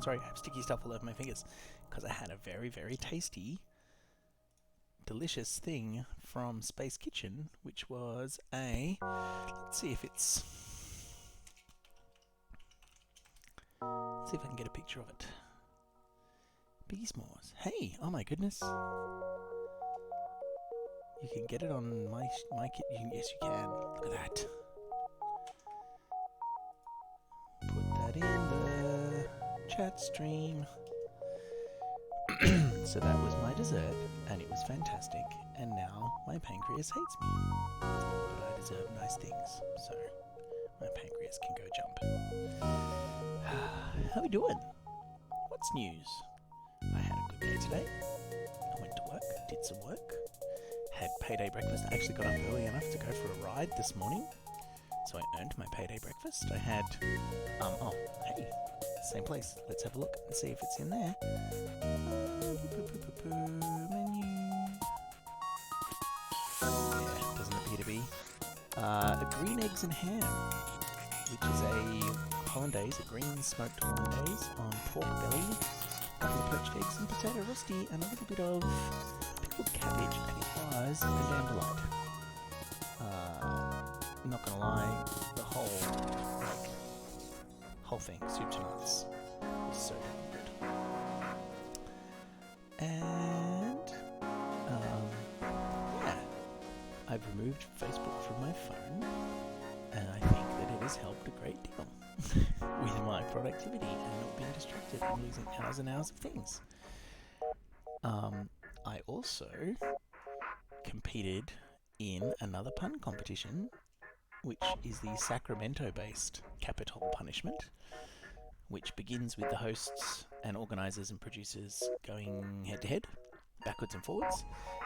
Sorry, I have sticky stuff all over my fingers because I had a very, very tasty, delicious thing from Space Kitchen, which was a... Let's see if it's... Let's see if I can get a picture of it. Biggie S'mores. Hey, oh my goodness. You can get it on my kit. Yes, you can. Look at that. Put that in the chat stream. So that was my dessert, and it was fantastic. And now my pancreas hates me. But I deserve nice things, so my pancreas can go jump. How we doing? What's news? I had a good day today. I went to work, did some work, had payday breakfast. I actually got up early enough to go for a ride this morning, so I earned my payday breakfast. I had, oh, hey, same place. Let's have a look and see if it's in there. Menu. Yeah, doesn't appear to be. Green eggs and ham, which is a hollandaise, a green smoked hollandaise on pork belly, poached eggs and potato rosti, and a little bit of pickled cabbage, and it was a damn delight. Not gonna lie, the whole thing, soup to nuts, was so damn good. And yeah, I've removed Facebook from my phone, and I think that it has helped a great deal with my productivity and not being distracted and losing hours and hours of things. I also competed in another pun competition, which is the Sacramento-based Capital Punishment, which begins with the hosts and organisers and producers going head-to-head, backwards and forwards.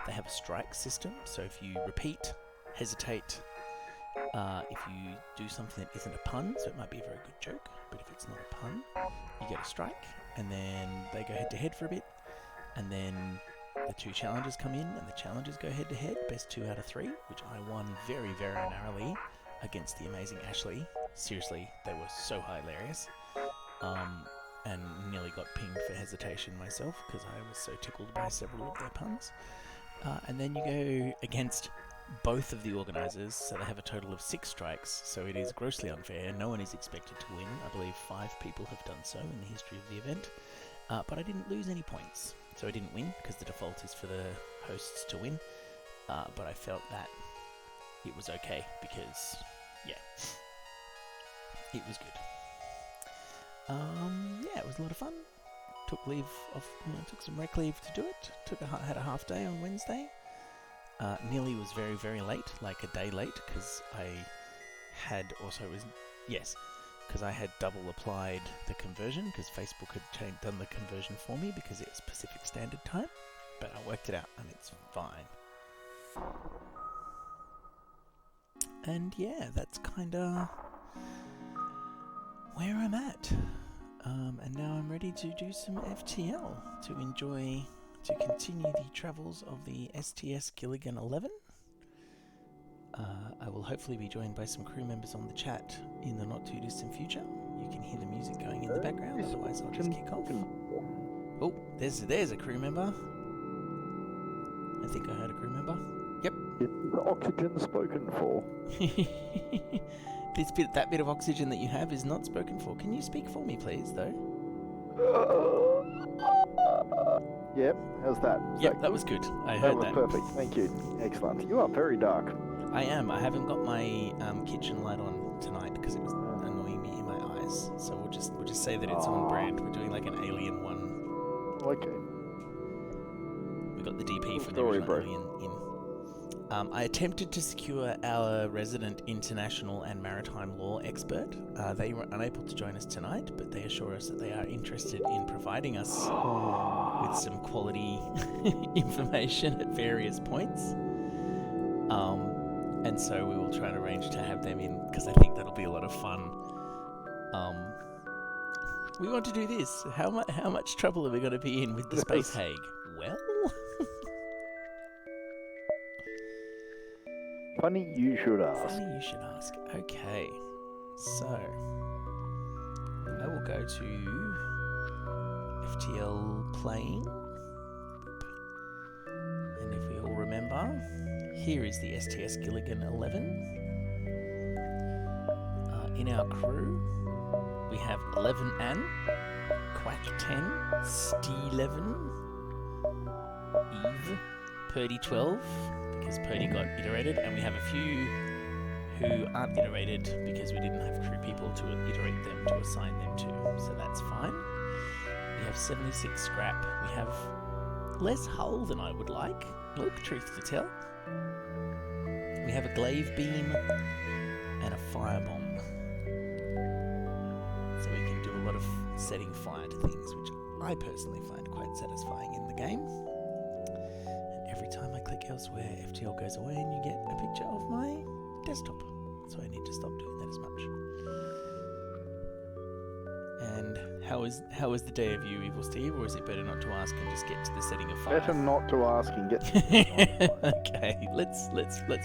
They have a strike system, so if you repeat, hesitate, if you do something that isn't a pun, so it might be a very good joke, but if it's not a pun, you get a strike, and then they go head-to-head for a bit, and then the two challengers come in, and the challengers go head-to-head, best 2 out of 3, which I won very, very narrowly against the amazing Ashley. Seriously, they were so hilarious. And nearly got pinged for hesitation myself, because I was so tickled by several of their puns. And then you go against both of the organisers, so they have a total of 6 strikes, so it is grossly unfair. No one is expected to win. I believe 5 people have done so in the history of the event. But I didn't lose any points, so I didn't win, because the default is for the hosts to win. But I felt that it was okay, because, yeah, it was good. Yeah, it was a lot of fun. Took leave of, took some rec leave to do it. Had a half day on Wednesday. Nearly was very, very late, like a day late, because I had double applied the conversion, because Facebook had done the conversion for me because it's Pacific Standard Time. But I worked it out, and it's fine. And yeah, that's kinda where I'm at. And now I'm ready to do some FTL to continue the travels of the STS Gilligan XI. I will hopefully be joined by some crew members on the chat in the not too distant future. You can hear the music going in the background, otherwise I'll just kick off. Oh, there's a crew member. I think I heard a crew member. Yep. The oxygen spoken for. That bit of oxygen that you have is not spoken for. Can you speak for me, please, though? Yep, how's that? That was good. I heard that. That was perfect, thank you. Excellent. You are very dark. I am. I haven't got my kitchen light on tonight because it was annoying me in my eyes. So we'll just say that it's on brand. We're doing like an Alien one. Okay. We got the DP from the original Alien in. I attempted to secure our resident international and maritime law expert. They were unable to join us tonight, but they assure us that they are interested in providing us with some quality information at various points. And so we will try and arrange to have them in, because I think that'll be a lot of fun. We want to do this. How much trouble are we going to be in with the Space Hague? Well... Funny you should ask. Okay, so I will go to FTL playing. And if we all remember, here is the STS Gilligan XI. In our crew, we have 11 Ann, Quack 10, Stee 11, Eve, Purdy 12, because Purdy got iterated, and we have a few who aren't iterated because we didn't have crew people to iterate them, to assign them to, so that's fine. We have 76 scrap. We have less hull than I would like. Look, truth to tell. We have a glaive beam and a firebomb. So we can do a lot of setting fire to things, which I personally find quite satisfying in the game. And every time I click elsewhere, FTL goes away and you get a picture of my desktop. So I need to stop doing that as much. And how is the day of you, Evil Steve, or is it better not to ask and just get to the setting of fire? Better not to ask and get to Okay, let's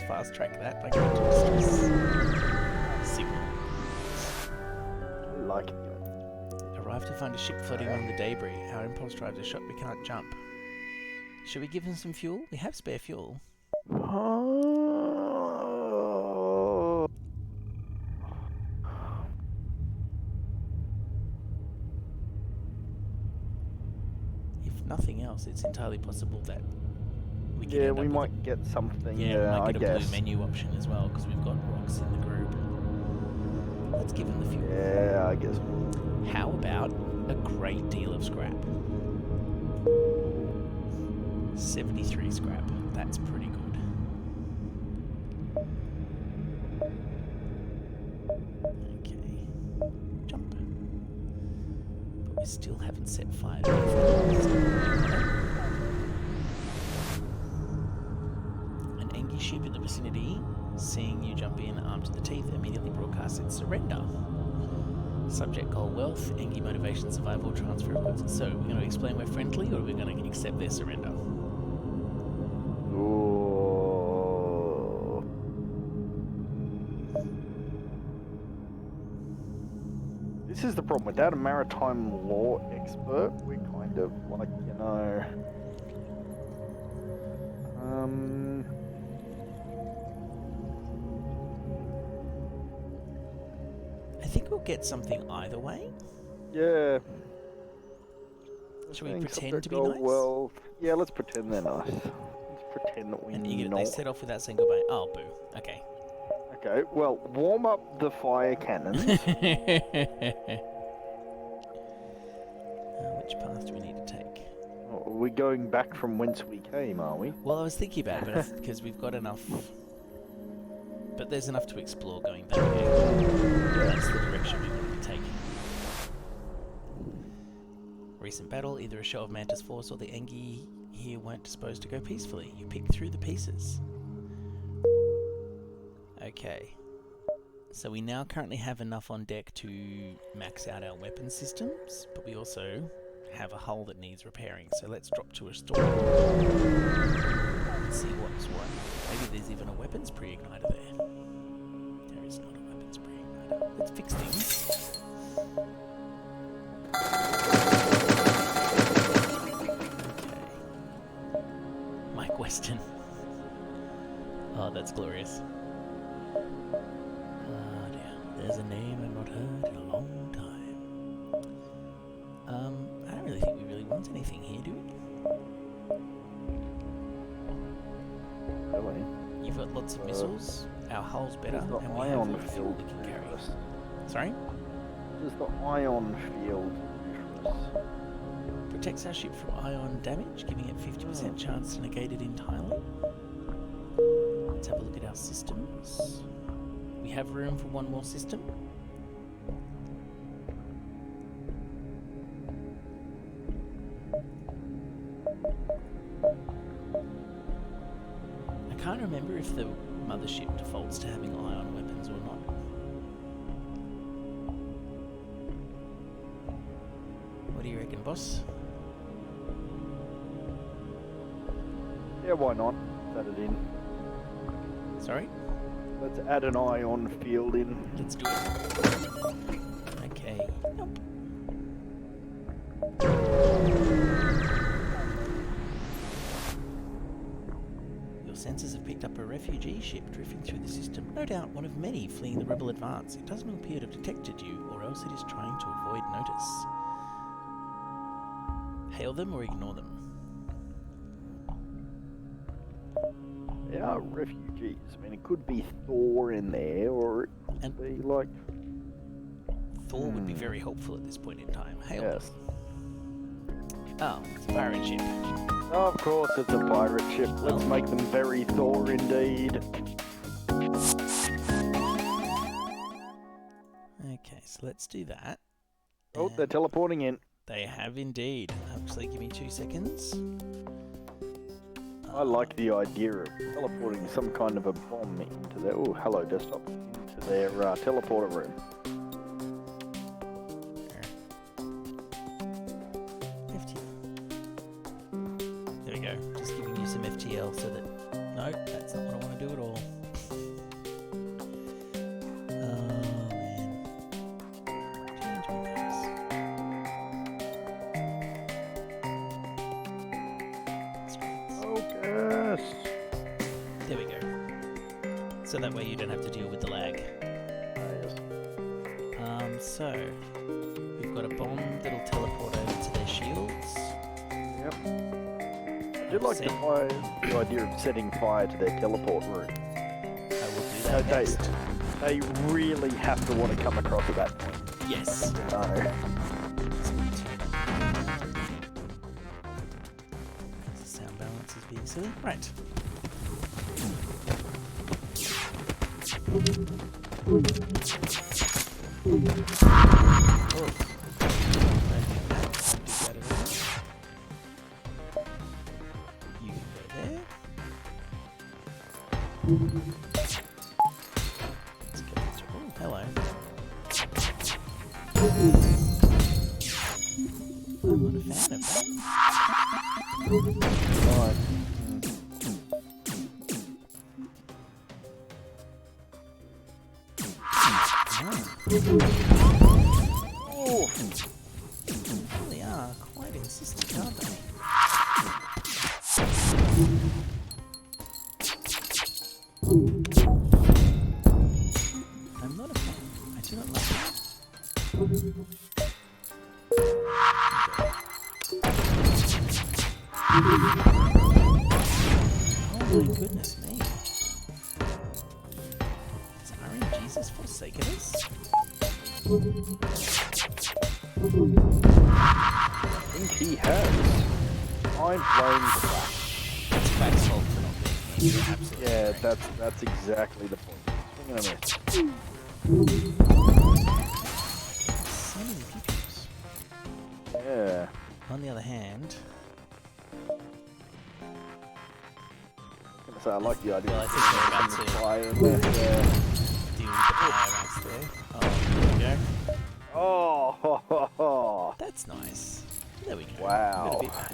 fast track that by going to a stress signal. like it. Arrive to find a ship floating on the debris. Our impulse drives are shot, we can't jump. Should we give them some fuel? We have spare fuel. If nothing else, it's entirely possible that we can end up we with might get something. we might get I a guess. blue menu option as well, because we've got rocks in the group. Let's give them the fuel. Yeah, I guess. How about a great deal of scrap? 73 scrap. That's pretty good. Okay. Jump. But we still haven't set fire to anything. An Engi ship in the vicinity, seeing you jump in armed to the teeth, immediately broadcasts its surrender. Subject goal wealth, Engi motivation, survival, transfer of goods. So, we're going to explain we're friendly, or are we going to accept their surrender? Ooh. This is the problem. Without a maritime law expert, we're kind of like, I think we'll get something either way. yeah. Should we Saying pretend subject to be goal nice? Well, yeah, let's pretend they're nice. Let's pretend that we And know. they set off without saying goodbye. Oh, boo. Okay. Okay, well, warm up the fire cannons. Which path do we need to take? We're going back from whence we came, are we? Well, I was thinking about it, but because we've got enough... But there's enough to explore going that way. That's the direction we want to take. Recent battle, either a show of Mantis force or the Engi here weren't disposed to go peacefully. You pick through the pieces. Okay. So we now currently have enough on deck to max out our weapon systems, but we also have a hull that needs repairing. So let's drop to a store and see what's what. Maybe there's even a weapons pre-igniter there. There is not a weapons pre-igniter. Let's fix things. Okay. Mike Weston. Oh, that's glorious. Oh dear. There's a name I've not heard in a long time. I don't really think we really want anything here, do we? Really? You've got lots of missiles. Our hull's better, There's the and we have ion all the fuel field we can carry. for us. Sorry? Does the ion field do for us? Protects our ship from ion damage, giving it 50% chance to negate it entirely. Let's have a look at our systems. We have room for one more system. I can't remember if the mothership defaults to having ion weapons or not. What do you reckon, boss? Yeah, why not? Let's add it in. Sorry? Let's add an ion field in. Let's do it. Okay. Nope. sensors have picked up a refugee ship drifting through the system. No doubt one of many fleeing the rebel advance. It doesn't appear to have detected you, or else it is trying to avoid notice. Hail them or ignore them. They are refugees. I mean, it could be Thor in there, or it could be like... Thor would be very helpful at this point in time. Hail Yes. them. Oh, it's a pirate ship. Of course it's a pirate ship. Let's make them very Thor indeed. Okay, so let's do that. Oh, they're teleporting in. They have indeed. Actually, give me 2 seconds. I like the idea of teleporting some kind of a bomb into their... Oh, hello, desktop. Into their teleporter room. There we go. Just giving you some FTL so that... No, that's not what I want to do at all. Oh, man. Change windows. Focus! There we go. So that way you don't have to deal with the lag. Yes. So... We've got a bomb that'll teleport over to their shields. Yep. I did like the idea of setting fire to their teleport room. I will do that next. They really have to want to come across at that point. Yes. No. The sound balance is being silly. Right. Oh. You can go there. Let's get this. Oh, hello. I'm not a fan of that. Right. Oh. They are quite insistent, aren't they? I'm not a fan. I do not like it. Oh my goodness me. Has RNGesus forsaken us? I think he has. I'm playing crap. It's Quack's fault for not being here. You're absolutely Yeah, right. that's exactly the point. Swing and a miss. So many pew-pews. Yeah. On the other hand, So I like the idea. well, I think they're about to fire in there. Yeah. deal with the biomass there. Oh, there we go. Oh, That's nice. There we go. Wow. Got a bit back.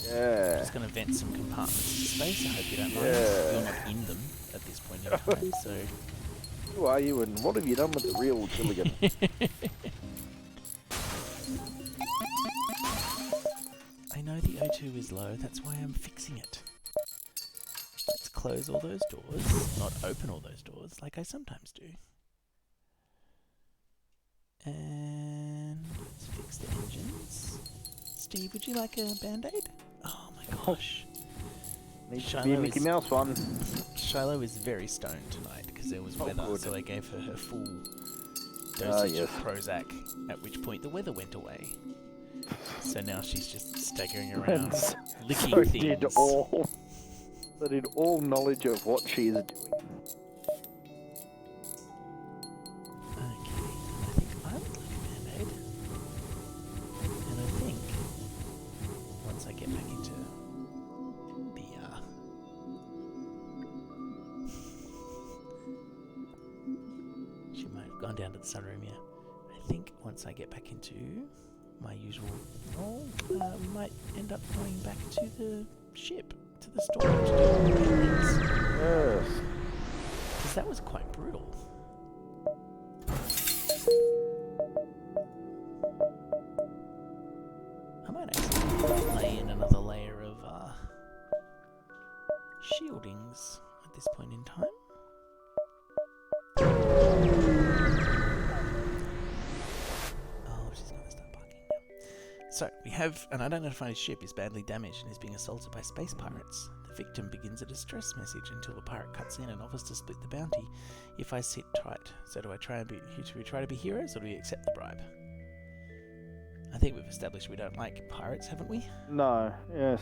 yeah. Just going to vent some compartments into space. I hope you don't mind. Yeah. You're not in them at this point in time, so... Who are you and what have you done with the real Gilligan? I know the O2 is low, that's why I'm fixing it. Let's close all those doors, not open all those doors, like I sometimes do. And let's fix the engines. Steve, would you like a band-aid? Oh my gosh. Needs to be a Mickey Mouse one. Shiloh is very stoned tonight because there was weather, good. so I gave her her full dosage yes. of Prozac, at which point the weather went away. So now she's just staggering around, licking So things. did all knowledge of what she is doing. Okay, I think I would like a band-aid. And I think once I get back into the she might have gone down to the sunroom, yeah. I think once I get back into my usual role, we might end up going back to the ship, to the storage, to do all the things. Yes. Because that was quite brutal. I might actually lay in another layer of shielding things at this point in time. Oh, she's going to start barking now. So, we have an unidentified ship is badly damaged and is being assaulted by space pirates. The victim begins a distress message until the pirate cuts in and offers to split the bounty if I sit tight. So do we try to be heroes, or do we accept the bribe? I think we've established we don't like pirates, haven't we? No, yes.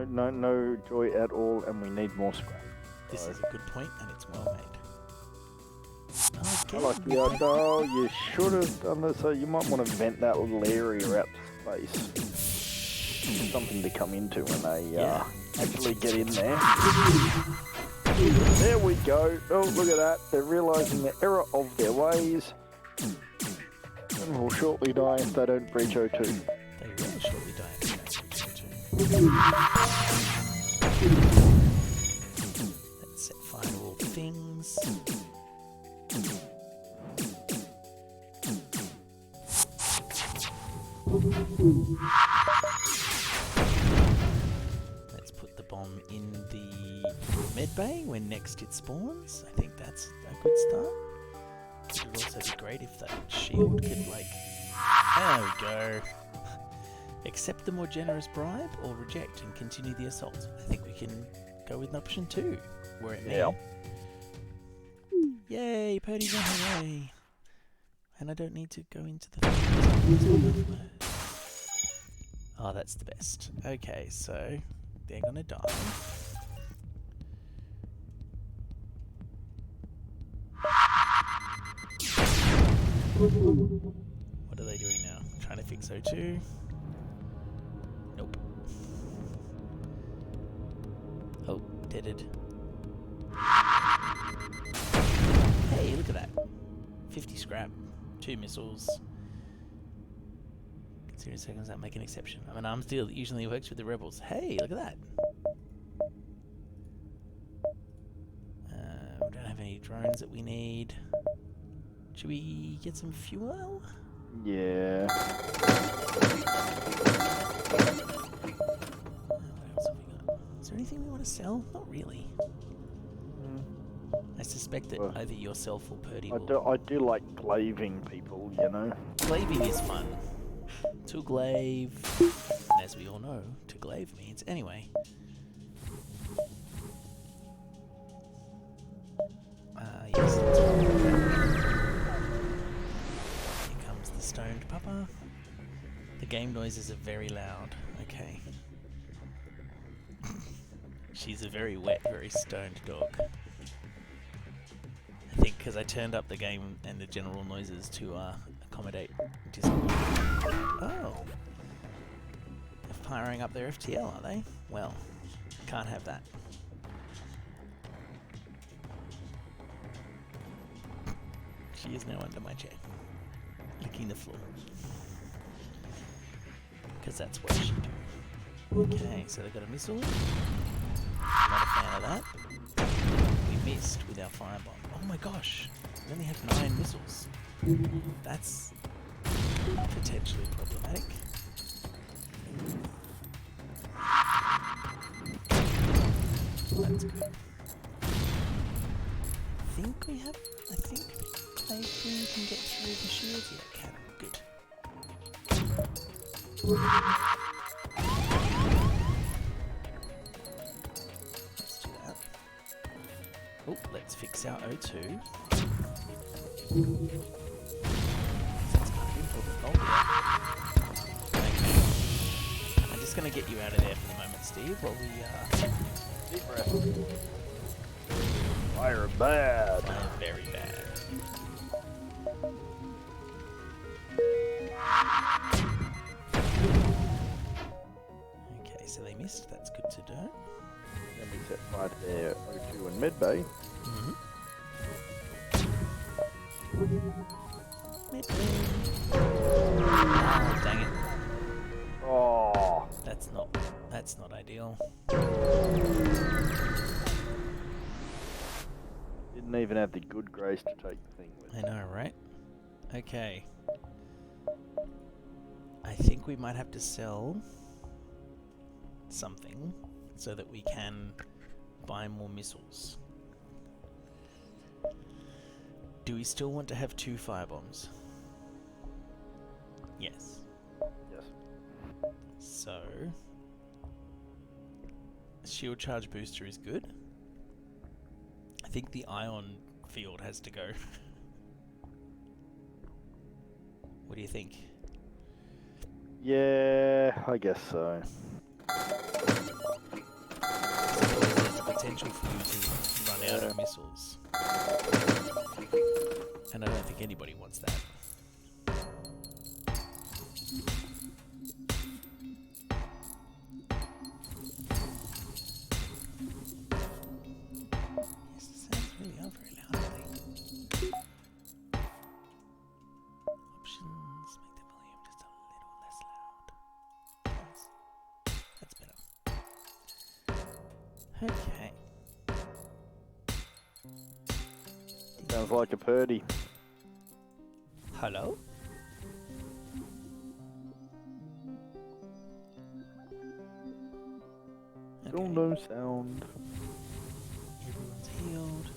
No joy at all, and we need more scrap. This is a good point, and it's well made. I like the idea. You should have done this, so you might want to vent that little area out to space. Something to come into when they actually get in there. There we go. Oh, look at that. They're realising the error of their ways. And will shortly die if they don't breach O2. They will shortly die if they don't breach O2. Let's set fire to all things. Let's put the bomb in the med bay when next it spawns. I think that's a good start. It would also be great if that shield could, like... There we go. Accept the more generous bribe or reject and continue the assault. I think we can go with option 2. We're at now. Yay, Purdy's on her way. And I don't need to go into the... Oh, that's the best. Okay, so they're gonna die. What are they doing now? Trying to fix O2? Nope. Oh, deaded. Hey, look at that. 50 scrap, 2 missiles. Consider seconds that make an exception. I'm an arms deal that usually works with the rebels. Hey, look at that. We don't have any drones that we need. Should we get some fuel? Yeah. What else have we got? Is there anything we want to sell? Not really. I suspect that either yourself or Purdy will... I do like glaving people, you know. Glaving is fun. To glaive, and as we all know, to glaive means anyway. Yes, that's right. Here comes the stoned papa. The game noises are very loud. Okay. She's a very wet, very stoned dog. I think because I turned up the game and the general noises to accommodate Discord. Oh. They're firing up their FTL, are they? Well, can't have that. She is now under my chair, licking the floor. Because that's what she do. Okay, so they got a missile. Not a fan of that. We missed with our firebomb. Oh my gosh, we only have 9 missiles. That's potentially problematic. That's good. I think Plaything can get through the shields. Yeah, it can. Good. Let's do that. Oh, let's fix our O2. That's kind of important. Oh, yeah. Okay. I'm just going to get you out of there for the moment, Steve, while we Deep breath. Fire bad. Very bad. Okay, so they missed. That's good to know. Then we set fire to their O2 and mid bay. Mm-hmm. Oh, dang it. Oh. That's not ideal. Didn't even have the good grace to take the thing with. I know, right? Okay. I think we might have to sell something so that we can buy more missiles. Do we still want to have 2 firebombs? Yes. Yes. So, shield charge booster is good. I think the ion field has to go. What do you think? Yeah, I guess so. There's the potential for you to run out of missiles. And I don't think anybody wants that. Yes, the sounds really are very loud, I think. Options, make the volume just a little less loud. Nice. That's better. Okay. Sounds like a Purdy. Hello? Still no sound. Everyone's healed.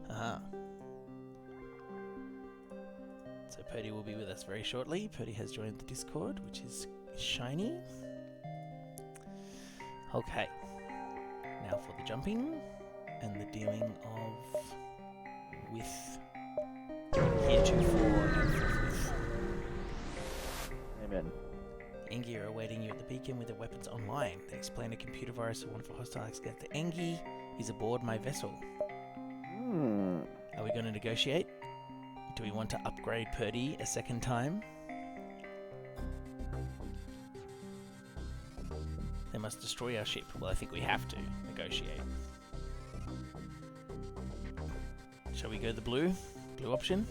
Ah. So Purdy will be with us very shortly. Purdy has joined the Discord, which is shiny. Okay. Now for the jumping and the dealing of with heretofore and forthwith. Amen. Engi are awaiting you at the beacon with their weapons online. They explain a computer virus or one for hostile access to Engi is aboard my vessel. Are we going to negotiate? Do we want to upgrade Purdy a second time? They must destroy our ship. Well, I think we have to negotiate. Shall we go the blue? Blue option?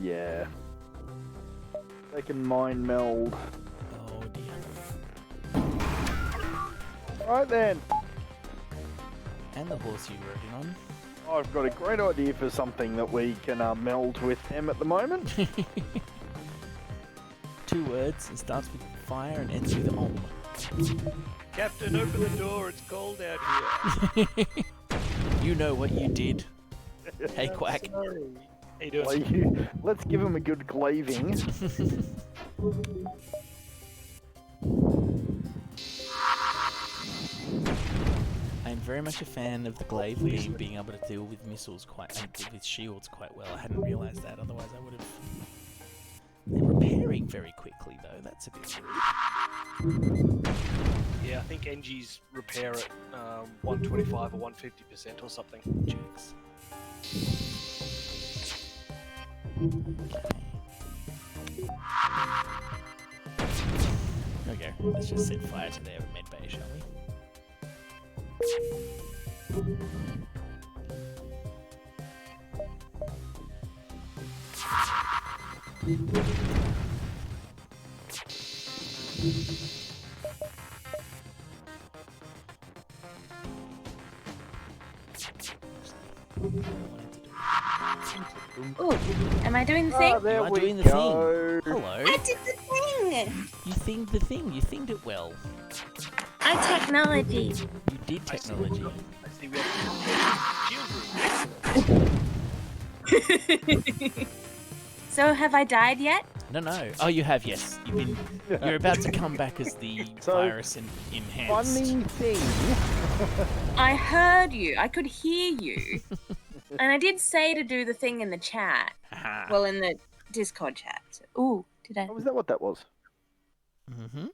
Yeah. They can mind meld. Oh dear. Right then. And the horse you rode in on. I've got a great idea for something that we can meld with them at the moment. 2 words. It starts with fire and ends with om. Captain, open the door. It's cold out here. You know what you did. Hey, Quack. Sorry. How you doing? Let's give them a good glaving. I'm very much a fan of the glaive being able to deal with missiles with shields quite well. I hadn't realised that, otherwise I would have... They're repairing very quickly though, that's a bit rude. Yeah, I think NG's repair at 125 or 150% or something. Jerks. Okay, let's just set fire to their med bay, shall we? Ooh, am I doing the thing? There You are we doing the go. thing. Hello. I did the thing! You thinged the thing. You thinged it well. I technology. You did technology. I see we have shield room. So have I died yet? No. Oh, you have, yes. You're about to come back as the So, virus enhanced. Funny thing. I heard you. I could hear you. And I did say to do the thing in the chat. Haha. Well, in the Discord chat. Ooh, did I? Oh, is that what that was? Mm-hmm.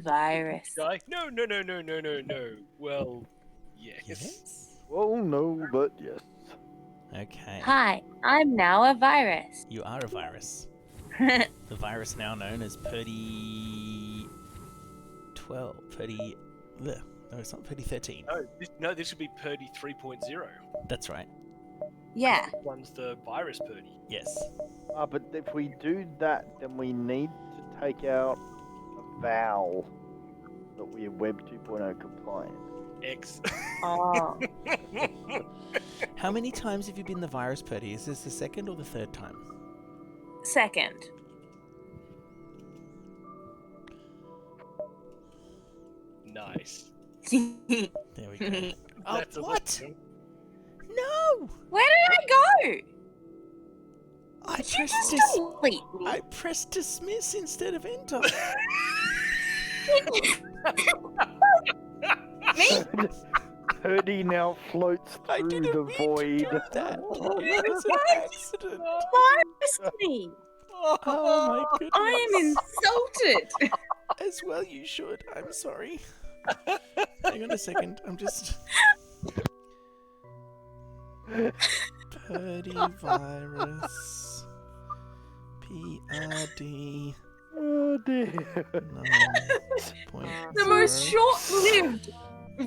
Virus. Guy? No. Well, yes. Yes. Well, no, but yes. Okay. Hi, I'm now a virus. You are a virus. The virus now known as Purdy 12. Purdy... No, it's not Purdy 13. This would be Purdy 3.0. That's right. Yeah. One's the virus Purdy. Yes. But if we do that, then we need to take out a vowel that we are Web 2.0 compliant. X. Oh. How many times have you been the virus, Purdy? Is this the second or the third time? Second. Nice. There we go. Oh, That's a what? little- No! Where did I go? I Did you pressed just delete me? I pressed dismiss instead of enter. Me? Purdy now floats I through didn't the mean void. to do that. It was an accident. Virus me. Oh my goodness. I am insulted. As well you should. I'm sorry. Hang on a second. I'm just... Purdy virus. PRD. Oh dear. 9.0. The most short-lived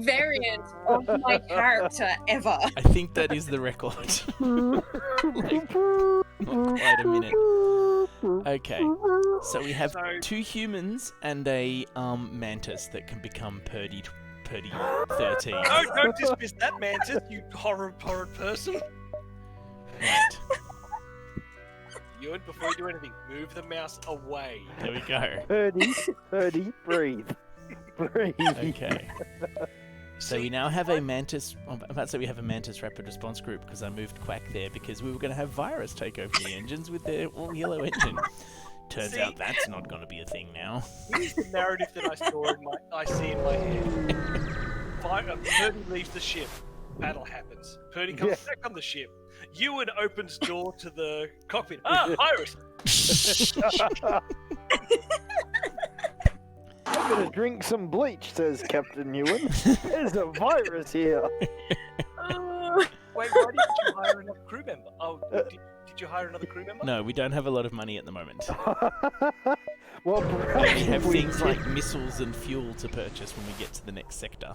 variant of my character ever. I think that is the record. Like, not quite a minute. Okay. So we have So- 2 humans and a mantis that can become Purdy 13. No, don't dismiss that mantis, you horrid person. Right. Ewan, before you do anything, move the mouse away. There we go. Purdy, breathe. Breathe. Okay. So we See, now have a mantis. I'm about to say we have a mantis rapid response group because I moved Quack there because we were going to have virus take over the engines with their all yellow engine. Turns See? out that's not going to be a thing now. here's the narrative that I see in my head. Purdy leaves the ship. Battle happens. Purdy comes Yeah. back on the ship. Ewan opens door to the cockpit. Ah, virus! I'm gonna drink some bleach, says Captain Ewan. There's a virus here. Wait, why didn't you hire another crew member? Oh, did you hire another crew member? No, we don't have a lot of money at the moment. Well, We perhaps have if we things did- like missiles and fuel to purchase when we get to the next sector.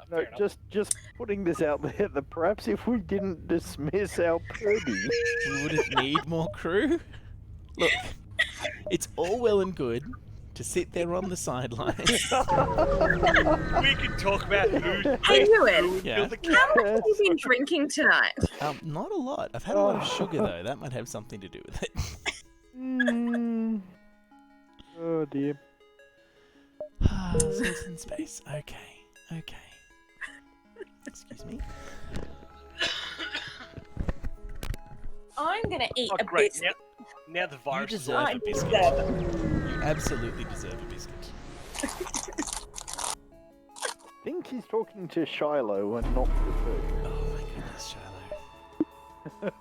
No, Fair enough. just putting this out there that perhaps if we didn't dismiss our Purdy, We wouldn't need more crew. Look, it's all well and good to sit there on the sidelines. We can talk about who Hey, Ewan. and Yeah. build the How cat. much have you been drinking tonight? Not a lot. I've had a lot of sugar though. That might have something to do with it. Mm. Oh dear. Space in space. Okay. Excuse me. I'm gonna eat Oh, a great. biscuit. Now the You virus is deserve all I a biscuit. deserve it. You absolutely deserve a biscuit. I think he's talking to Shiloh and not to Purdy. Oh my goodness, Shiloh.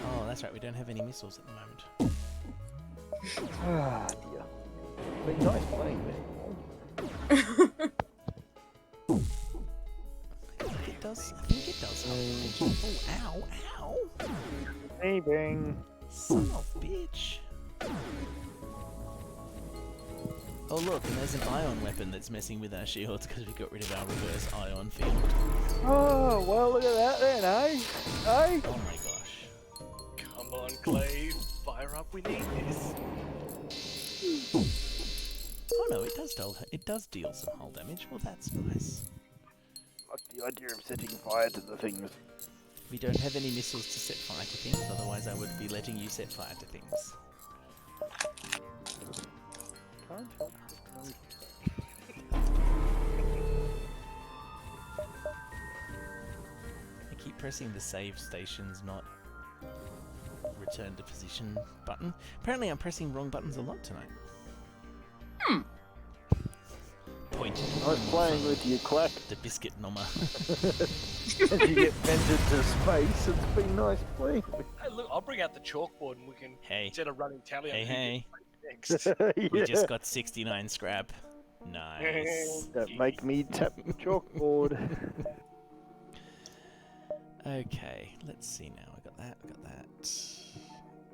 Oh, that's right. We don't have any missiles at the moment. Ah dear. Been nice playing there. I think it does. I think it does. Oh, ow. Hey bang. Son of a bitch. Oh look, and there's an ion weapon that's messing with our shields because we got rid of our reverse ion field. Oh well, look at that then, eh? Eh? Oh my gosh. Come on, Clay. Fire up. We need this. Oh no, it does deal some hull damage. Well, that's nice. Like the idea of setting fire to the things. We don't have any missiles to set fire to things, otherwise I would be letting you set fire to things. Can't help I keep pressing the save stations, not return to position button. Apparently I'm pressing wrong buttons a lot tonight. Point. Nice playing with you, Quack. The biscuit nommer. As you get vented to space, it's been nice playing with Hey, look, I'll bring out the chalkboard and we can Hey. set a running tally on Hey, who hey. gets next. you. We Yeah. just got 69 scrap. Nice. Don't make me tap the chalkboard. Okay, let's see now. I got that.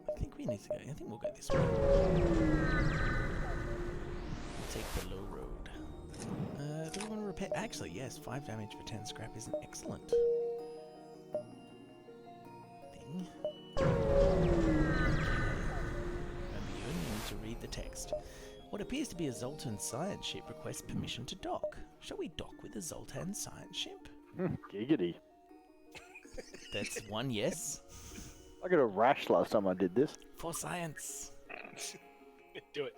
I think we need to go. I think we'll go this way. We'll take the low road. Do we want to repair? Actually, yes. 5 damage for 10 scrap is an excellent thing. Okay. Remember, you need to read the text. What appears to be a Zoltan science ship requests permission to dock. Shall we dock with a Zoltan science ship? Giggity. That's one yes. I got a rash last time I did this. For science. Do it.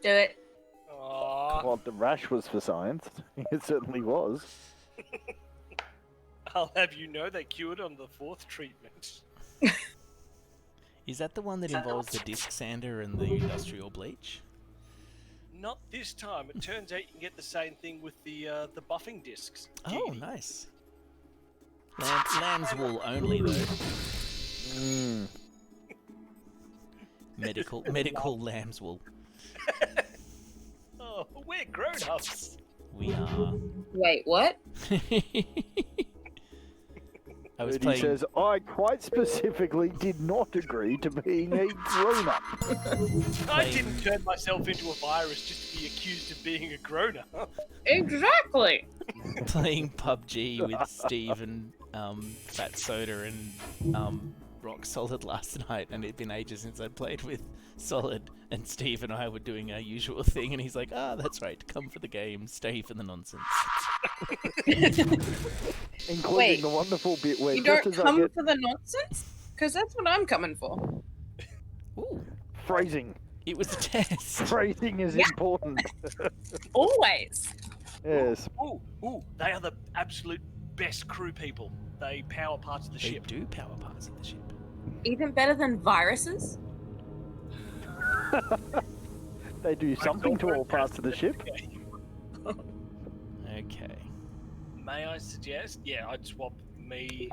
Do it. Aw, Well, the rash was for science. It certainly was. I'll have you know they cured on the 4th treatment. Is that the one that involves the disc sander and the industrial bleach? Not this time. It turns out you can get the same thing with the buffing discs. Oh, Giggity. nice. Lamb's wool only, though. Mm. Medical lamb's wool. Oh, we're grown-ups. We are. Wait, what? I was He playing. says, I quite specifically did not agree to being a grown-up. I didn't turn myself into a virus just to be accused of being a grown-up. Exactly. Playing PUBG with Steve and Fat Soda and Rock Solid last night, and it'd been ages since I'd played with Solid, and Steve and I were doing our usual thing, and he's like, that's right, come for the game, stay for the nonsense. Including Wait, the wonderful bit where You just don't as I come get for the nonsense? Because that's what I'm coming for. Ooh, phrasing. it was a test. Phrasing is Yeah. important. Always. Yes. Ooh, they are the absolute best crew people. They power parts of the They ship. do power parts of the ship. Even better than viruses? They do something to all parts of the ship. Okay. May I suggest? Yeah, I'd swap me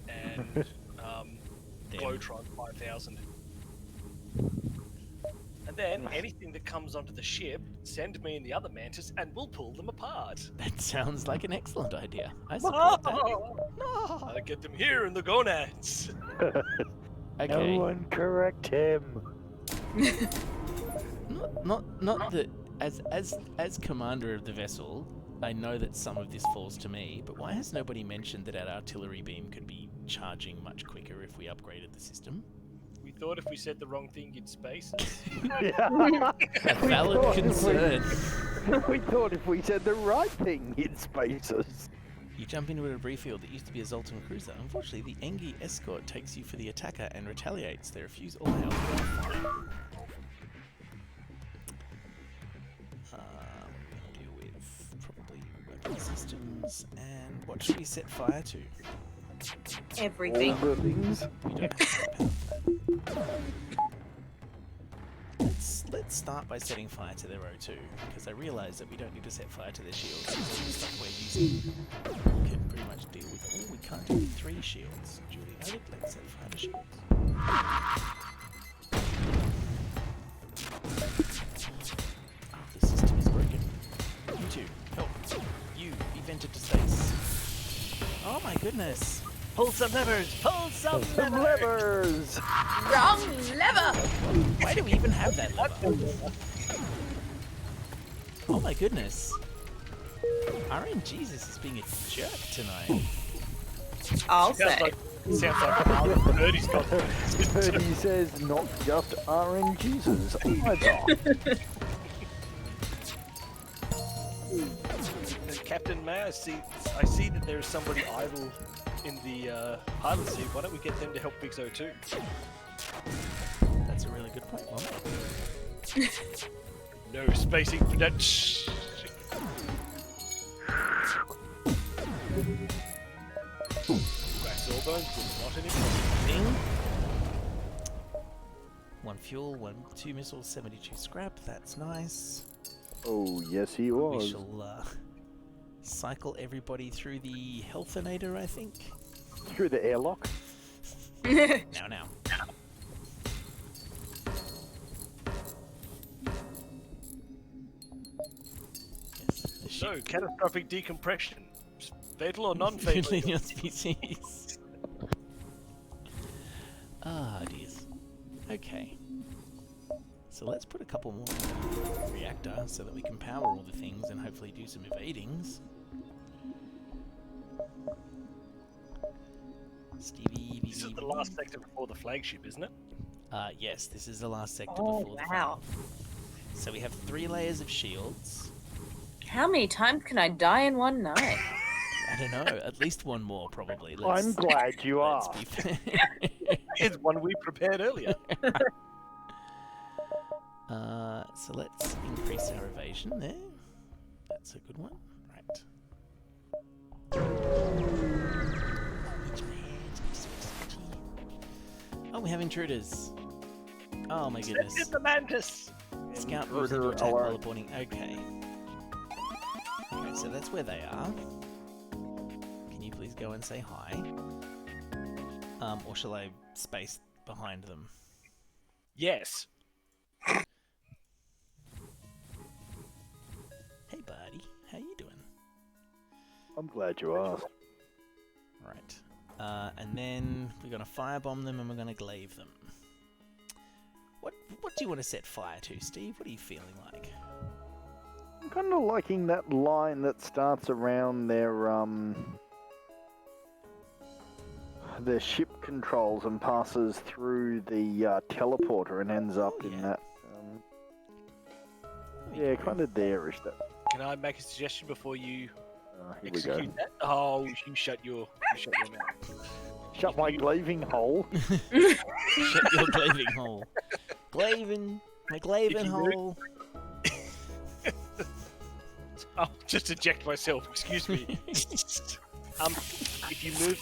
and Them. Glowtron 5000. And then anything that comes onto the ship, send me and the other mantis, and we'll pull them apart. That sounds like an excellent idea. I support that. Oh, I get them here in the gonads. Okay. No one correct him. Not that as commander of the vessel, I know that some of this falls to me, but why has nobody mentioned that our artillery beam could be charging much quicker if we upgraded the system? We thought if we said the wrong thing, you'd space us. A valid concern. We thought if we said the right thing, he'd space us. You jump into a debris field that used to be a Zoltan cruiser. Unfortunately, the Engi escort takes you for the attacker and retaliates. They refuse all help. We'll deal with probably weapon systems. And what should we set fire to? Everything. All the things. We don't have power for that. Let's start by setting fire to their O2, because I realise that we don't need to set fire to their shields. The stuff we're using can pretty much deal with. Oh, we can't do 3 shields. Duly noted. Let's set fire to shields. Oh, the system is broken. You two, help. You, be vented to space. Oh my goodness. Pull some levers! Pull some Some levers! levers! Wrong lever! Why do we even have that lever? Oh my goodness. RNGesus is being a jerk tonight. I'll Sounds say. like Birdie's got But he says not just RNGesus either. Captain May. I see that there is somebody idle in the pilot seat. Why don't we get them to help fix O2? That's a really good point, Mom. No spacing production. Wax all bones, but not anymore. Thing. 1 fuel, 2 missiles, 72 scrap. That's nice. Oh, yes, he We was. shall cycle everybody through the healthinator, I think. Through the airlock. Now. Yes, the So, ship catastrophic decompression. Fatal or non-fatal? in your species. Ah, dears. Okay. So let's put a couple more in the reactor so that we can power all the things and hopefully do some evadings. Stevie. This is the last sector before the flagship, isn't it? Yes, this is the last sector Oh, before the wow. final. So we have 3 layers of shields. How many times can I die in one night? I don't know, at least one more probably. I'm glad you Let's are. be fair. It's one we prepared earlier. So let's increase our evasion there. That's a good one. Right. Oh, we have intruders. Oh my goodness. It's the mantis. Scout moves into attack while aborting. Okay. Okay, so that's where they are. Can you please go and say hi? Or shall I space behind them? Yes. Hey, buddy. How you doing? I'm glad you asked. Right. And then we're going to firebomb them and we're going to glaive them. What do you want to set fire to, Steve? What are you feeling like? I'm kind of liking that line that starts around their ship controls and passes through the teleporter and ends up in that. Yeah, kind of there-ish. That. Can I make a suggestion before you Here we go. execute that? Oh, you shut your mouth. Shut my glaving hole. Shut your glaving hole. Glaving. My glaving hole. I'll just eject myself. Excuse me. If you move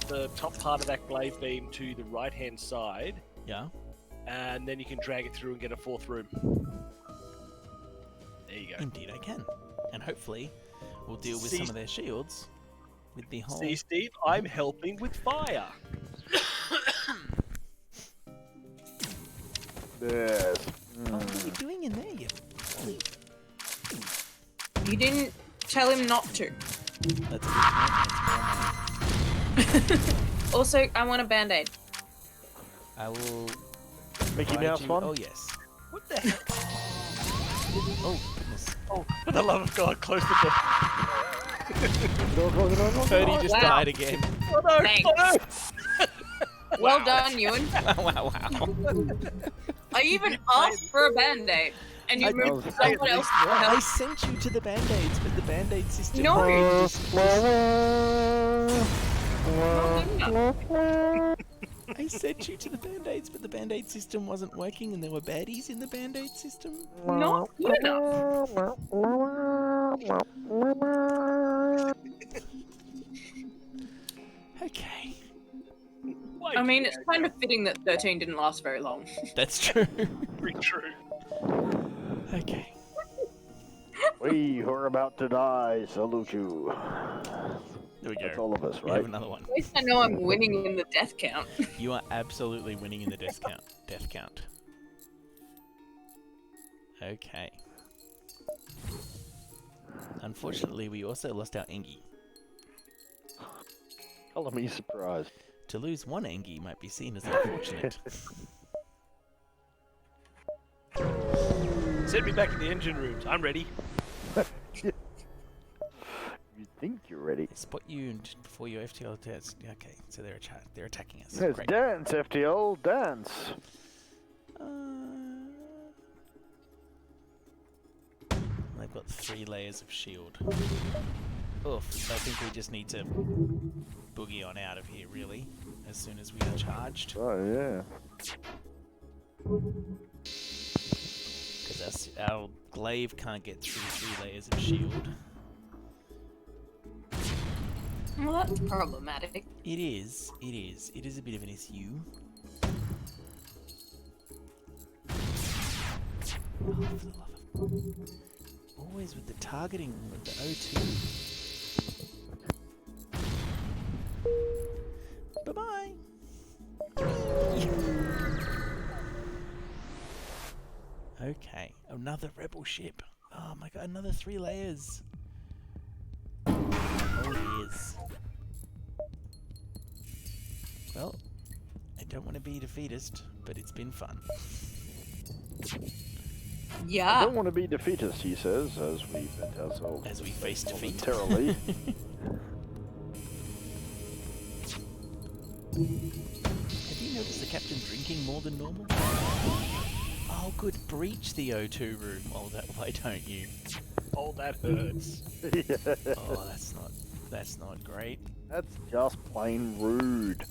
the top part of that glaive beam to the right-hand side, Yeah. and then you can drag it through and get a fourth room. There you go. Indeed I can. And hopefully we'll deal with some of their shields with the whole... See, Steve, I'm helping with fire. Yes. Oh, what are you doing in there, you... You didn't tell him not to. That's a good point. Also, I want a band-aid. I will... Mickey provide Mouse you... one? Oh, yes. What the heck? Oh, goodness. Oh, for the love of God, close the door. Purdy just wow. died again. Oh no! Thanks. Oh no! Well Wow. done, Ewan. Wow. I even asked for a band-aid, and you I moved was- someone else to I help. sent you to the Band-Aids, but the Band-Aid system... No. I sent you to the Band-Aids, but the Band-Aid system wasn't working and there were baddies in the Band-Aid system. Not good enough. Okay, Why I mean, do it's kind of fitting that 13 didn't last very long. that's true. very true. Okay. We who are about to die salute you. There we That's go. all of us, We right? have another one. At least I know I'm winning in the death count. You are absolutely winning in the death count. Okay. Unfortunately, we also lost our Engie. Color me surprised. To lose one Engie might be seen as unfortunate. Send me back in the engine rooms. I'm ready. You think you're ready? They spot you before your FTL test. Okay, so they're attacking us. Yes, Great. dance, FTL, dance. They've got 3 layers of shield. Oof, I think we just need to boogie on out of here, really, as soon as we are charged. Oh, yeah. Because our glaive can't get through 3 layers of shield. Well, that's problematic. It is a bit of an issue. Oh, for the love of... Always with the targeting of the O2. Bye-bye! Okay, another rebel ship. Oh my god, another 3 layers. Oh, yes. Well, I don't want to be defeatist, but it's been fun. I Yeah. don't want to be defeatist, he says, as we vent ourselves As we face defeat. momentarily. Have you noticed the captain drinking more than normal? Oh, good. Breach the O2 room. Oh, why don't you? Oh, that hurts. Oh, that's not great. That's just plain rude.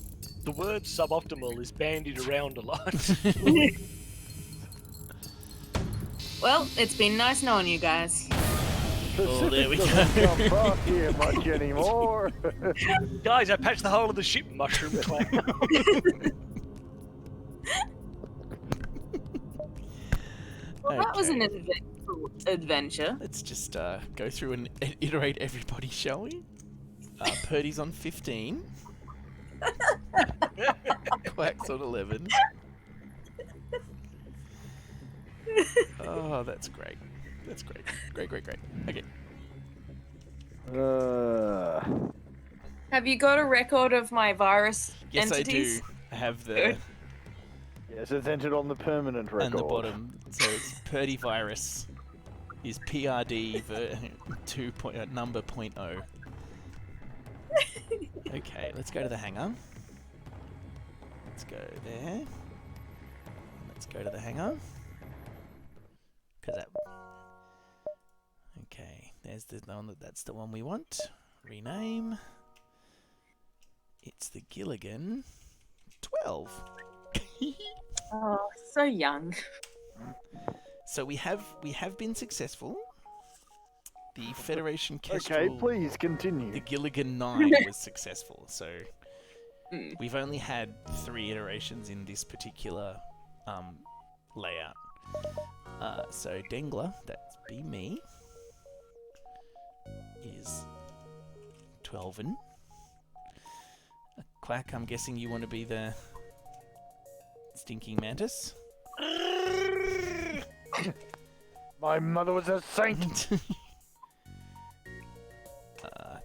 The word suboptimal is bandied around a lot. Well, it's been nice knowing you guys. Oh, there we Pacific go. doesn't come past here much anymore. Guys, I patched the whole of the ship, Mushroom Clan. Well, that was an Okay. adventure. Let's just go through and iterate everybody, shall we? Purdy's on 15. Quack's on 11. Oh, that's great. That's great. Great. Okay. Have you got a record of my virus Yes, entities? I do. I have the Yes, it's entered on the permanent record. and the bottom. So it's Purdy virus is PRD 2 number 0.0. Okay, let's go to the hangar. Let's go there. Let's go to the hangar. Okay, there's the one that's the one we want. Rename. It's the Gilligan 12. Oh, so young. So we have been successful. The Federation Kestrel. Okay, please continue. The Gilligan 9 was successful. So we've only had 3 iterations in this particular layout. So Dengler, that's be me, is 12. Quack, I'm guessing you want to be the stinking mantis. My mother was a saint.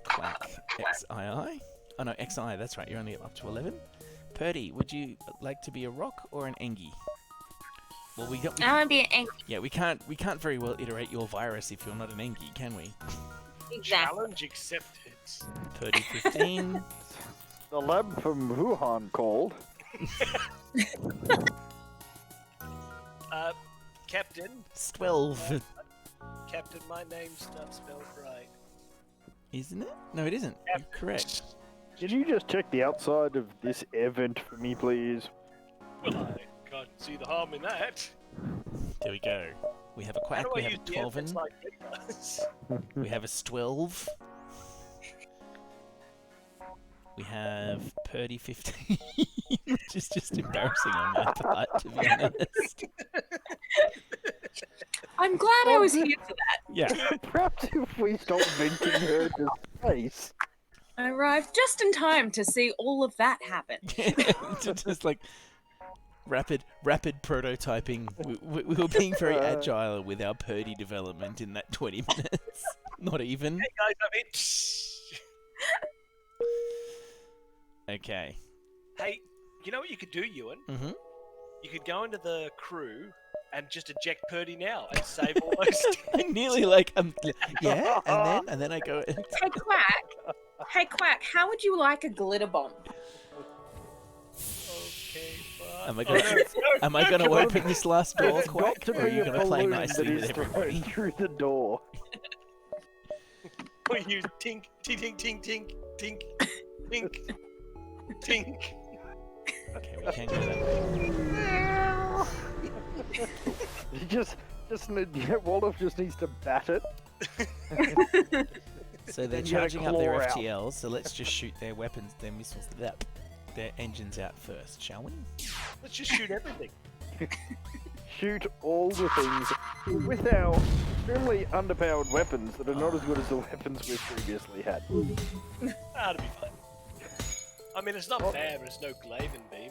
Quack, XII. Oh no, XI, that's right, you're only up to 11. Purdy, would you like to be a rock or an Engie? Well, we got. I want to be an angry. Yeah, we can't very well iterate your virus if you're not an Engie, can we? Exactly. Challenge accepted. Purdy 15. The lab from Wuhan called. Captain. It's 12. Captain, my name's not spelled right. Isn't it? No, it isn't. You're correct. Can you just check the outside of this event for me, please? Well, I can't see the harm in that. There we go. We have a How Quack, do I we have a use the 12, efforts like it does? we have a 12. We have Purdy 15, which is just embarrassing on my part, to be honest. I'm glad I was here for that. Yeah. Perhaps if we stop venting her to space. I arrived just in time to see all of that happen. Just like rapid prototyping. We were being very agile with our Purdy development in that 20 minutes. Not even. Hey guys, I'm in. Okay. Hey, you know what you could do, Ewan? Mm-hmm. You could go into the crew and just eject Purdy now and save all those. I'm nearly like, yeah, and then I go. Hey, Quack, how would you like a glitter bomb? Okay, fine. Am I gonna, am I gonna open this last door, It's got Quack, to or are be you a gonna play balloon nicely that with is everybody? thrown through the door. We use tink, tink, tink, tink, tink, tink, tink, tink. Okay, we can go that way. Waldorf just needs to bat it. So they're Then you gotta charging up their claw out. FTLs, so let's just shoot their weapons, their missiles, their engines out first, shall we? Let's just shoot everything. Shoot all the things with our extremely underpowered weapons that are not as good as the weapons we've previously had. That'll be fun. I mean, it's not bad, but it's no Glaven beam.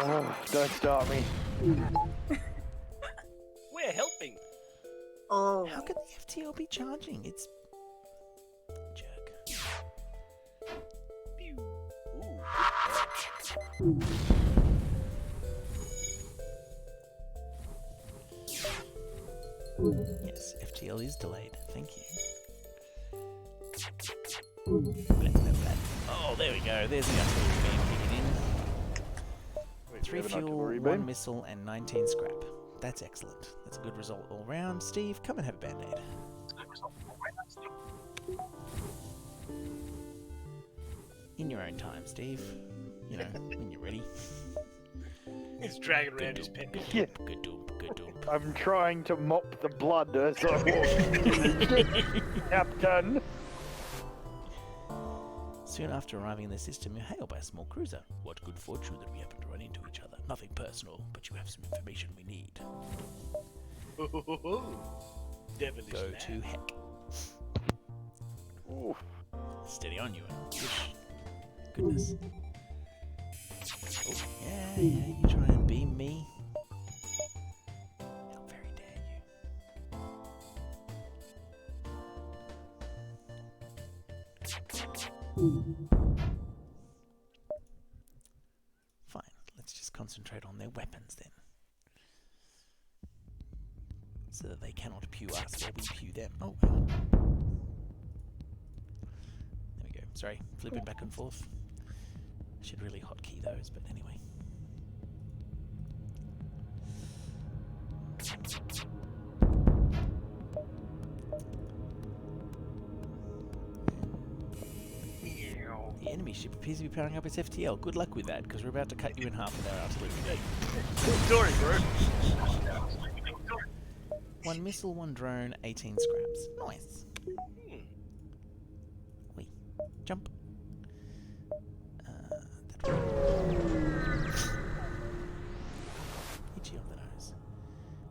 Oh, don't start me. We're helping. Oh. How could the FTL be charging? It's jerk. Pew. Yes, FTL is delayed. Thank you. Oh, there we go. There's the artillery beam kicking in. Wait, 3 we have an fuel, artillery 1 beam? missile, and 19 scrap. That's excellent. That's a good result all round. Steve, come and have a band-aid. In your own time, Steve. You know, when you're ready. He's dragging around his pen. Yeah. I'm trying to mop the blood as I walk into the ship, Captain. Soon after arriving in the system, you're hailed by a small cruiser. What good fortune that we happen to run into each other. Nothing personal, but you have some information we need. Devilish Go man. to heck. Oof. Steady on, you. Goodness. Oh, yeah, you try and beam me. How very dare you. Fine, let's just concentrate on their weapons then. So that they cannot pew us while we pew them. Oh, hang on. There we go. Sorry, flipping back and forth. Should really hotkey those, but anyway. The enemy ship appears to be powering up its FTL. Good luck with that, because we're about to cut you in half with our artillery. Story, bro. One missile, one drone, 18 scraps. Nice. Wait. Jump. That way. Itchy on the nose.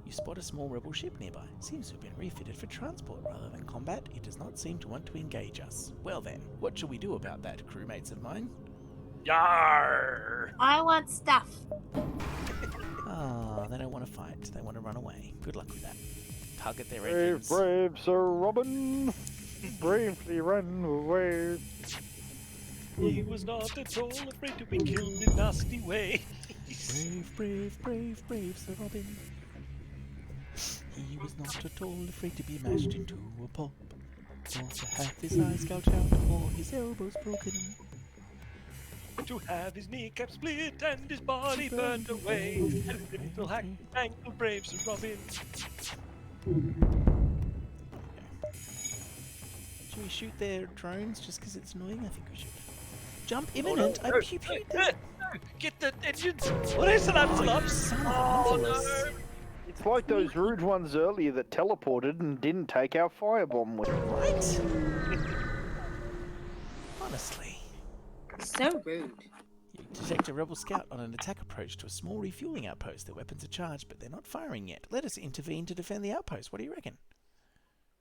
You spot a small rebel ship nearby. Seems to have been refitted for transport rather than combat. It does not seem to want to engage us. Well then, what shall we do about that, crewmates of mine? Yar! I want stuff. Ah, they don't want to fight. They want to run away. Good luck with that. Target their Brave, engines. brave Sir Robin, bravely ran away. He was not at all afraid to be killed in nasty ways. Brave, brave, brave, brave Sir Robin. He was not at all afraid to be mashed into a pulp, or to have his eyes gouged out, or his elbows broken. To have his kneecap split and his body burned away, and his little hack ankle brave Sir Robin. Should we shoot their drones just because it's annoying? I think we should. Jump imminent! I pew pewed them! Get the engines! What is it, Absalom? Son of a Oh Nicholas. no! It's like those rude ones earlier that teleported and didn't take our firebomb with them. Right? Honestly. So rude. You detect a rebel scout on an attack approach to a small refueling outpost. Their weapons are charged, but they're not firing yet. Let us intervene to defend the outpost. What do you reckon?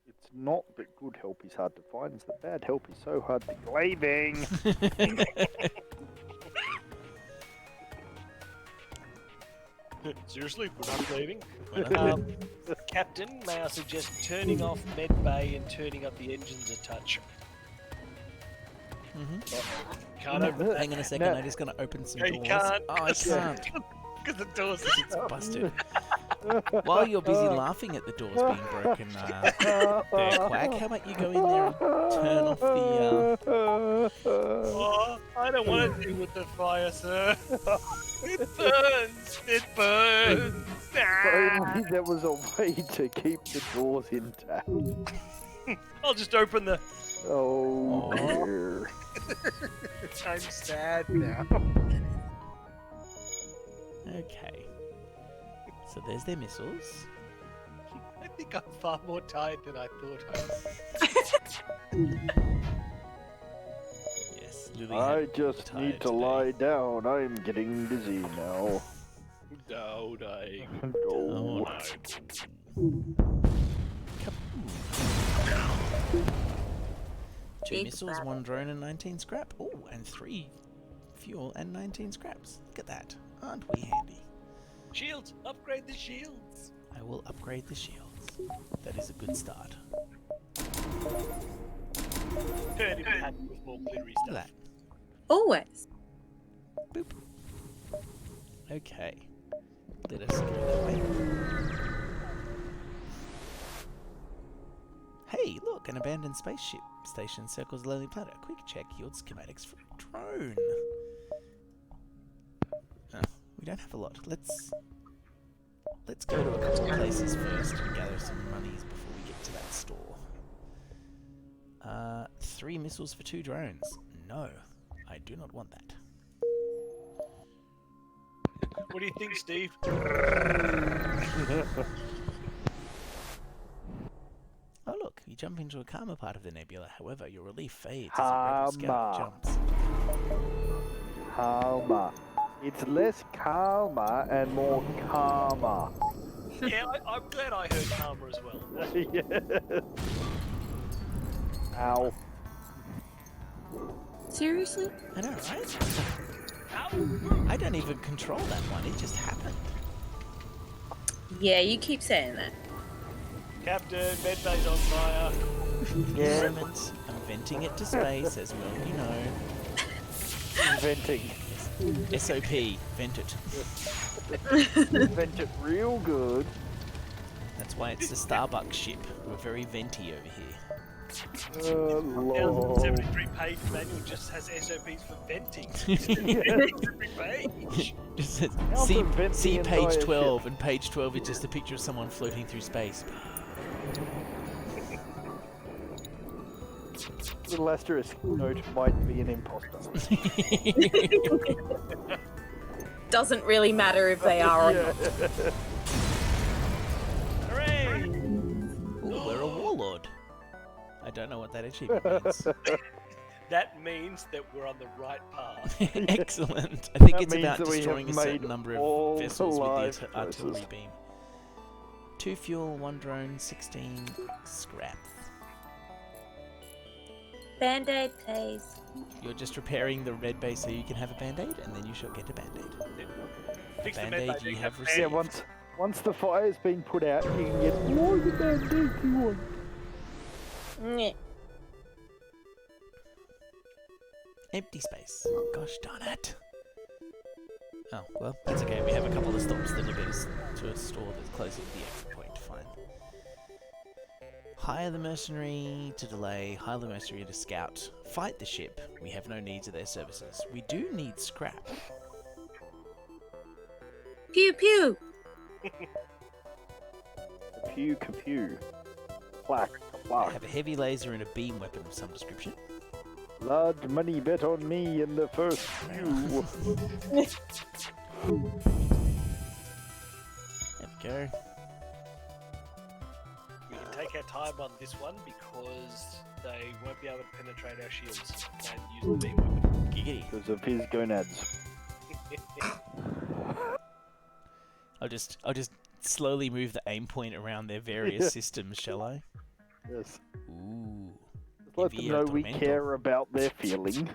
It's not that good help is hard to find, it's that bad help is so hard to glaving. Seriously, we're not leaving. Well, Captain, may I suggest turning off med bay and turning up the engines a touch? Can't open that. hang on a second, No. I'm just going to open some No, doors. you can't. Oh, I can't. Because the doors It's busted. While you're busy laughing at the doors being broken, there, Quack, how about you go in there and turn off the, Oh, I don't want to deal with the fire, sir. It burns. It burns. Ah. Only there was a way to keep the doors intact. I'll just open the. Oh Aw. dear. I'm sad now. Okay. So there's their missiles. I think I'm far more tired than I thought I was. Yes, Lily I had just tired need to today. lie down. I'm getting dizzy now. No, I. Oh, Oh. Two Big missiles, rabbit. one drone, and 19 scrap. Oh, and 3 fuel and 19 scraps. Look at that. Aren't we handy? Shields! Upgrade the shields! I will upgrade the shields. That is a good start. Heard if you had with more glittery Look at stuff. that. Always. Boop. Okay. Let us go that way. Hey, look, an abandoned spaceship station circles the lonely planet. Quick check yields schematics for a drone. Oh, we don't have a lot. Let's go to a couple of places first and gather some monies before we get to that store. 3 missiles for 2 drones. No, I do not want that. What do you think, Steve? Oh look, you jump into a calmer part of the nebula. However, your relief fades as a rebel scout Calmer. jumps. Calmer. It's less calmer and more calmer. Yeah, I'm glad I heard karma as well. Yes. Ow. Seriously? I know, right? Ow. I don't even control that one. It just happened. Yeah, you keep saying that. Captain, medbay's on fire. Yeah. Moment, I'm venting it to space, as well you know. Inventing. SOP, vent it. Invent it real good. That's why it's the Starbucks ship. We're very venty over here. Oh, Lord. 73-page manual just has SOPs for venting. Every page. Just says, How to vent the see page entire 12, and page 12 is just a picture of someone floating through space. Little asterisk note might be an imposter. Doesn't really matter if they are or Yeah. not. Hooray! Ooh, we're a warlord. I don't know what that achievement means. That means that we're on the right path. Excellent. I think That it's means about that we have destroying a certain made number all of the vessels with life the artillery choices. beam. 2 fuel, 1 drone, 16 scrap. Band-aid, please. You're just repairing the red base so you can have a band-aid, and then you shall get a band-aid. Fix the Band-aid medbay, you you have have received. Yeah, once the fire's been put out, you can get all the band-aids you want. Nyeh. Empty space. Gosh darn it. Oh, well, that's okay. We have a couple of stops that'll get us to a store that's closer to the exit point. Fine. Hire the mercenary to delay. Hire the mercenary to scout. Fight the ship. We have no needs of their services. We do need scrap. Pew pew. Pew kapew. Plaque I plaque. have a heavy laser and a beam weapon of some description. Large money bet on me in the first few. There we go. We can take our time on this one because they won't be able to penetrate our shields and use the beam weapon. Giggity. Because of his gonads. I'll just slowly move the aim point around their various Yeah. systems, shall I? Yes. Ooh. Just let them know we Tormento. care about their feeling.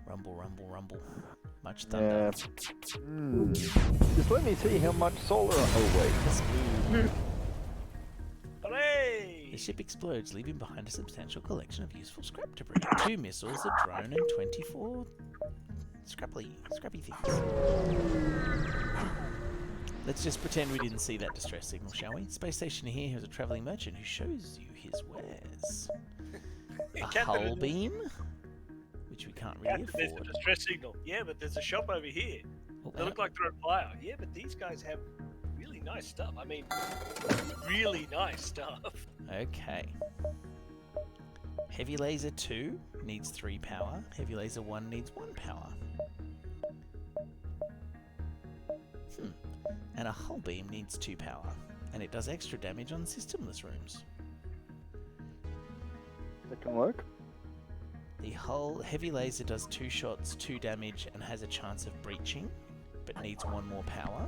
Rumble, rumble, rumble. Much Yeah. thunder. Just let me see how much solar. Oh wait. Hooray! The ship explodes, leaving behind a substantial collection of useful scrap debris. 2 missiles, a drone, and 24 scrappy things. Let's just pretend we didn't see that distress signal, shall we? Space station here has a travelling merchant who shows you his wares. A Captain, hull beam, which we can't really Captain, there's a afford. distress signal. Yeah, but there's a shop over here. Oh, They look like they're on fire. Yeah, but these guys have really nice stuff. I mean, really nice stuff. okay. Heavy laser 2 needs 3 power. Heavy laser 1 needs 1 power. And a hull beam needs 2 power. And it does extra damage on systemless rooms. That can work. The hull heavy laser does 2 shots, 2 damage, and has a chance of breaching, but needs 1 more power.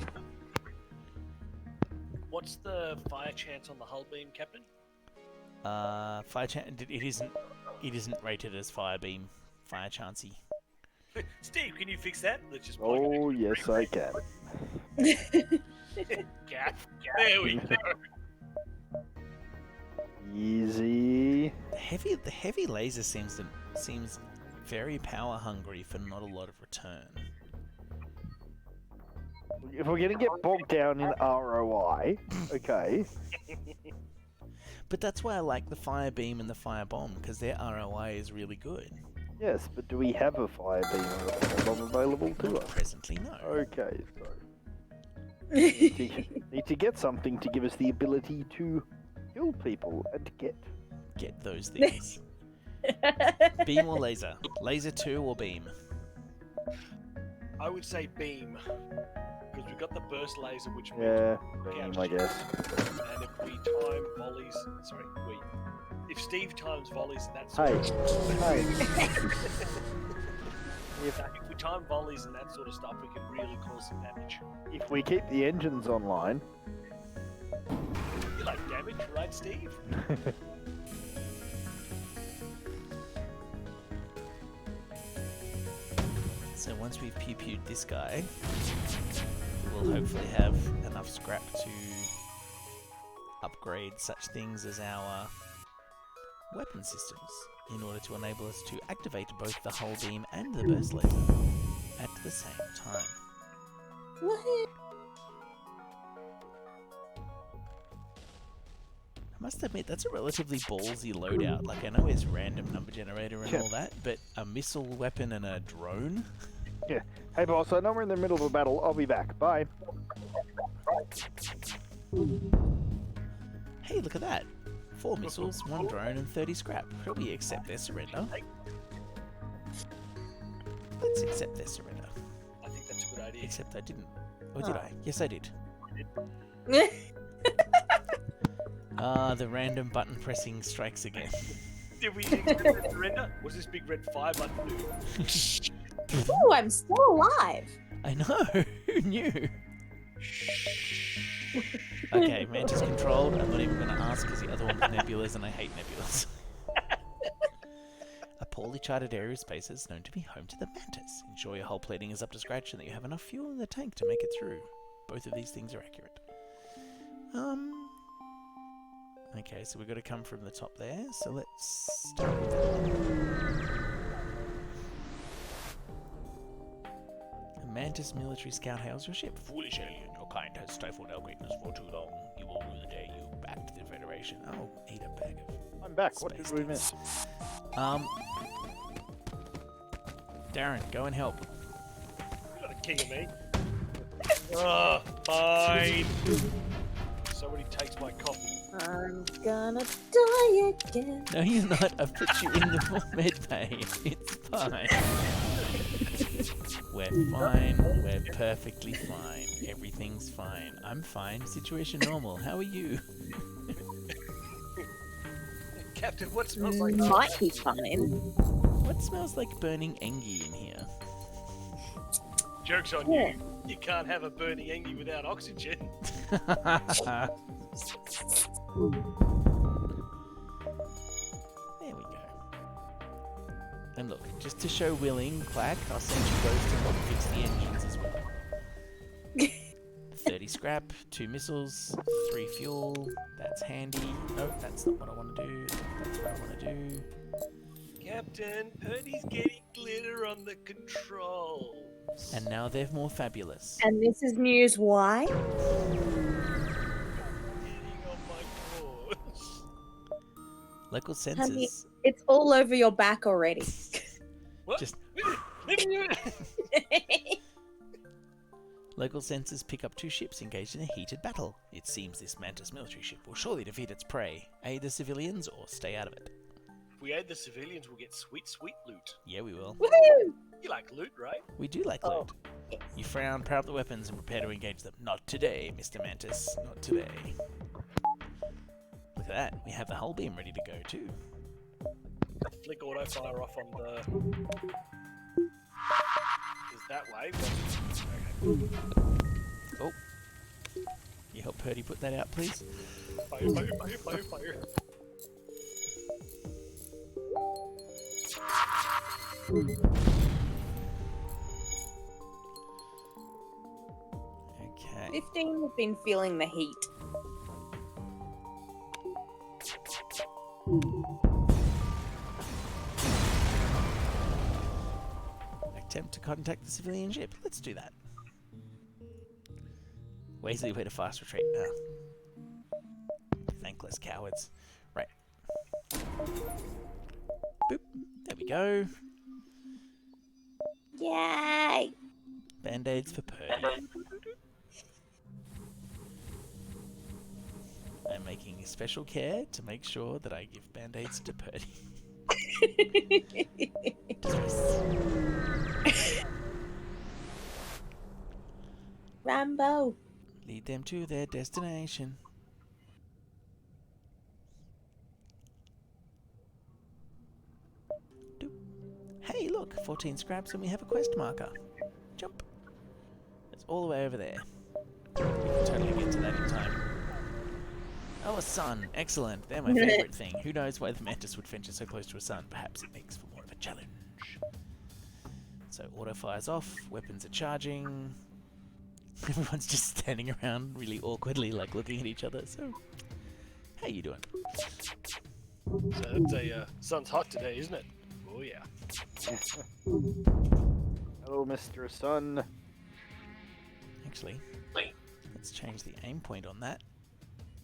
What's the fire chance on the hull beam, Captain? Fire chance. It isn't rated as fire beam. Fire chancey. Steve, can you fix that? Let's just plug it Oh into yes, I can. There we go. Easy. The heavy laser seems very power hungry for not a lot of return. If we're gonna get bogged down in ROI, okay. But that's why I like the fire beam and the fire bomb, because their ROI is really good. Yes, but do we have a fire beam or a fire bomb available to Not us? presently, no. Okay, so need to get something to give us the ability to kill people and get. Get those things. Beam or laser? Laser 2 or beam? I would say beam. Because we've got the burst laser, which means Yeah, we beam, couch I guess. and if we time volleys, if Steve times volleys and that sort Hey, of hey. if we time volleys and that sort of stuff, we can really cause some damage. If we keep the engines online, You like damage, right, Steve? So once we've pew-pewed this guy, we'll hopefully have enough scrap to upgrade such things as our weapon systems in order to enable us to activate both the hull beam and the burst laser at the same time. What? I must admit, that's a relatively ballsy loadout. Like, I know it's random number generator and all that, but a missile weapon and a drone? yeah. Hey, boss, I know we're in the middle of a battle. I'll be back. Bye. Hey, look at that. 4 missiles, 1 drone, and 30 scrap. Shall we accept their surrender? Let's accept their surrender. I think that's a good idea. Except I didn't. Or did I? Yes, I did. Ah, the random button pressing strikes again. Did we accept the surrender? Was this big red fire button new? Ooh, I'm still alive. I know. Who knew? Okay, Mantis controlled. I'm not even going to ask because the other one's nebulas and I hate nebulas. A poorly charted area of space is known to be home to the Mantis. Ensure your hull plating is up to scratch and that you have enough fuel in the tank to make it through. Both of these things are accurate. Okay, so we've got to come from the top there. So let's start with that. A Mantis military scout hails your ship. Foolish alien, your kind has stifled our greatness for too long. You will rue the day you backed the Federation. Oh, eat a bag of I'm back. What space did we things. miss? Darren, go and help. You're not the king of me. Oh, fine. Somebody takes my coffee. I'm gonna die again. No, you're not. I've put you in the med bay. It's fine. We're fine. We're perfectly fine. Everything's fine. I'm fine. Situation normal. How are you? Captain, what smells like Might be fine. What smells like burning engie in here? Joke's on you. You can't have a burning engie without oxygen. There we go. And look, just to show willing, Clack, I'll send you both to help fix the engines as well. 30 scrap, 2 missiles, 3 fuel. That's handy. Nope, that's not what I want to do. That's what I want to do. Captain, Purdy's getting glitter on the controls. And now they're more fabulous. And this is news why? Getting on my course. Local Honey, sensors. it's all over your back already. What? Just Leaving you. local sensors pick up 2 ships engaged in a heated battle. It seems this Mantis military ship will surely defeat its prey. Aid the civilians or stay out of it. If we aid the civilians, we'll get sweet, sweet loot. Yeah, we will. Woohoo! You like loot, right? We do like loot. You frown, proud the weapons, and prepare to engage them. Not today, Mr. Mantis. Not today. Look at that. We have the hull beam ready to go, too. Flick auto fire off on the. Is that way? Okay. Oh. You help Purdy put that out, please? Fire, fire, fire, fire, fire. Okay. 15 have been feeling the heat. Attempt to contact the civilian ship. Let's do that. Weasley, way to fast retreat. Thankless cowards. Right. Boop. There we go. Yay! Band-aids for Purdy. I'm making special care to make sure that I give band-aids to Purdy. Rambo. Lead them to their destination. Doop. Hey, look, 14 scraps and we have a quest marker. Jump. It's all the way over there. We can totally get to that in time. Oh, a sun. Excellent. They're my favourite thing. Who knows why the mantis would venture so close to a sun? Perhaps it makes for more of a challenge. So auto fires off. Weapons are charging. Everyone's just standing around really awkwardly, like looking at each other. So, how you doing? So that's a sun's hot today, isn't it? Oh yeah. Hello, Mr. Sun. Actually, let's change the aim point on that.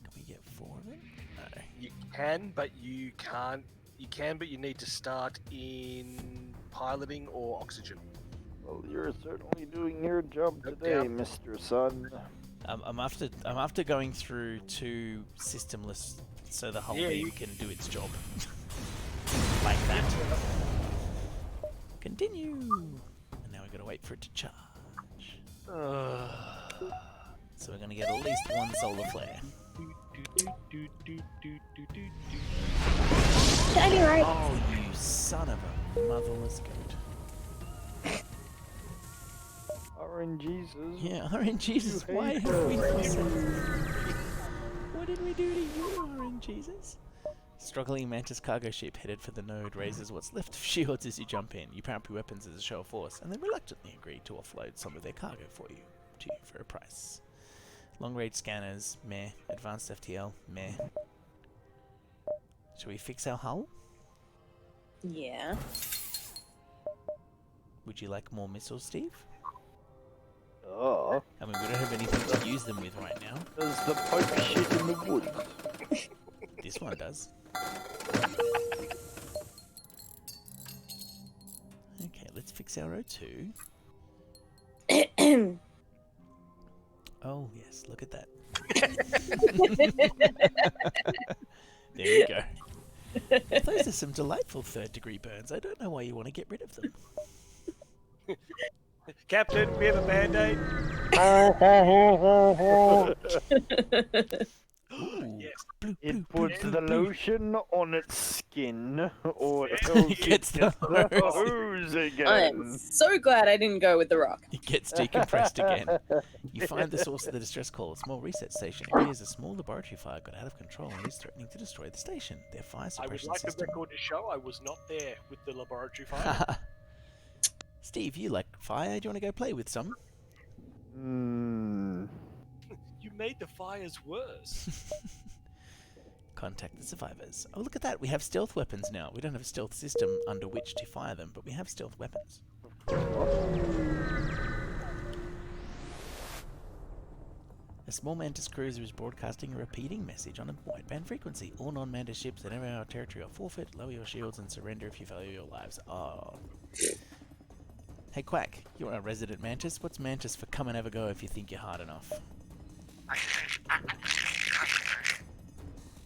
Can we get 4 of them? No. You can, but you can't. You can, but you need to start in piloting or oxygen. Well, you're certainly doing your job No today, doubt. Mr. Sun. I'm after going through to systemless, so the whole Yeah, beam you- can do its job. Like that. Continue. And now we've got to wait for it to charge. So we're going to get at least one solar flare. Shiny right. Oh, you son of a motherless goat. RNGesus. Yeah, RNGesus, You why hate have we us. What did we do to you, RNGesus? Struggling Mantis cargo ship headed for the node raises what's left of shields as you jump in. You power your weapons as a show of force, and then reluctantly agree to offload some of their cargo to you for a price. Long-range scanners, meh. Advanced FTL, meh. Shall we fix our hull? Yeah. Would you like more missiles, Steve? Oh, I mean, we don't have anything to use them with right now. does the Pope shit in the woods? This one does. Okay, let's fix our O2. Oh, yes, look at that. There we go. Those are some delightful third-degree burns. I don't know why you want to get rid of them. Captain, we have a band-aid. Ooh, Yes. blue, It blue, puts blue, the blue. lotion on its skin, or else It gets the the hose. hose I again. am so glad I didn't go with the rock. It gets decompressed again. You find the source of the distress call, a small reset station. It appears a small laboratory fire got out of control and is threatening to destroy the station. Their fire I would suppression like the system. record to show I was not there with the laboratory fire. Steve, you like fire? Do you want to go play with some? Hmm. You made the fires worse. Contact the survivors. Oh, look at that. We have stealth weapons now. We don't have a stealth system under which to fire them, but we have stealth weapons. A small Mantis cruiser is broadcasting a repeating message on a wideband frequency. All non-Mantis ships that enter our territory are forfeit. Lower your shields and surrender if you value your lives. Oh. Hey, Quack. You're a resident Mantis. What's Mantis for come and have a go if you think you're hard enough?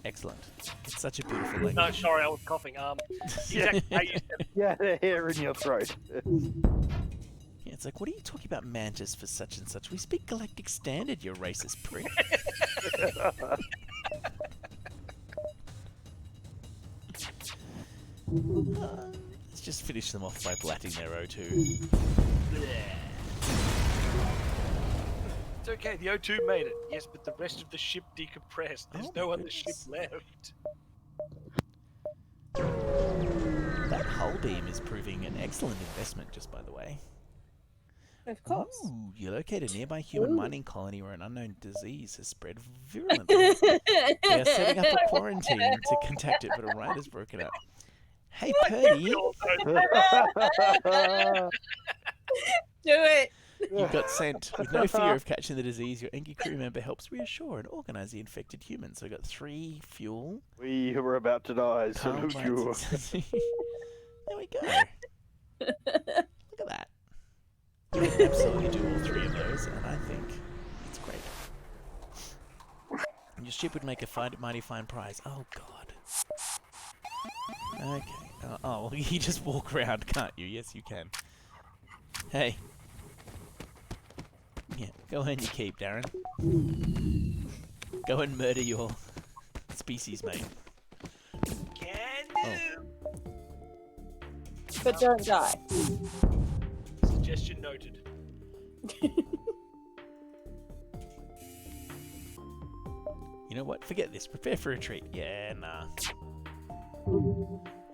Excellent. It's such a beautiful language. No, sorry, I was coughing. Exactly how you said it. Yeah, the hair in your throat. Yeah, it's like, what are you talking about Mantis for such and such? We speak Galactic Standard, you racist prick. Let's just finish them off by blatting their O2. It's okay, the O2 made it. Yes, but the rest of the ship decompressed. There's Oh my no other ship goodness. left. That hull beam is proving an excellent investment, just by the way. Of course. Ooh, you locate a nearby human Ooh. mining colony where an unknown disease has spread virulently. They are setting up a quarantine to contact it, but a riot has broken out. Hey, Purdy, Do it. you got sent. With no fear of catching the disease, your Enki crew member helps reassure and organize the infected humans. So we got 3 fuel. We were about to die, power salute you. plants. There we go. Look at that. You can absolutely do all 3 of those, and I think it's great. And your ship would make a mighty fine prize. Oh, God. Okay, can't. Oh, well, you just walk around, can't you? Yes, you can. Hey. Yeah, go earn your keep, Darren. Go and murder your species mate. Can do. But don't die. Suggestion noted. You know what? Forget this. Prepare for retreat. Yeah, nah.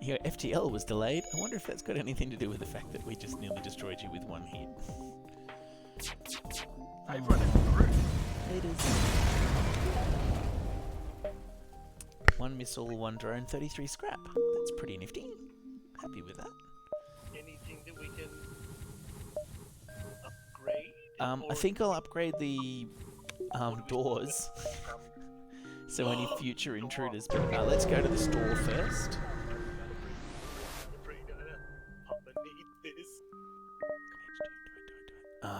Your FTL was delayed. I wonder if that's got anything to do with the fact that we just nearly destroyed you with one hit. I've run it through. It is. One missile, one drone, 33 scrap. That's pretty nifty. Happy with that. Anything that we can upgrade? I think I'll upgrade the doors. So any future intruders. But let's go to the store first.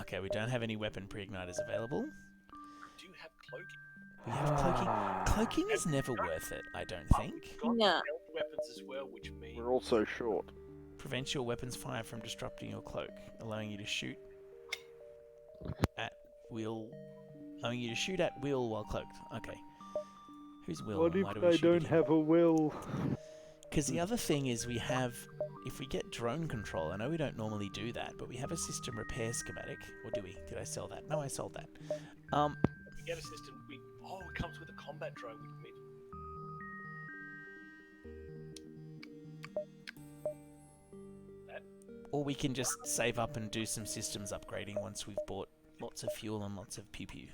Okay, we don't have any weapon pre-igniters available. Do you have cloaking? We have cloaking. Cloaking is never worth it, I don't think. No. Weapons as well, which means We're also short. Prevents your weapon's fire from disrupting your cloak, allowing you to shoot at will. Allowing you to shoot at will while cloaked. Okay. Who's Will? What and if why do we they shoot at don't him? have a will? Because the other thing is we have, if we get drone control, I know we don't normally do that, but we have a system repair schematic. Or do we? Did I sell that? No, I sold that. we get a system. It comes with a combat drone. We can meet. Or we can just save up and do some systems upgrading once we've bought lots of fuel and lots of pew-pew.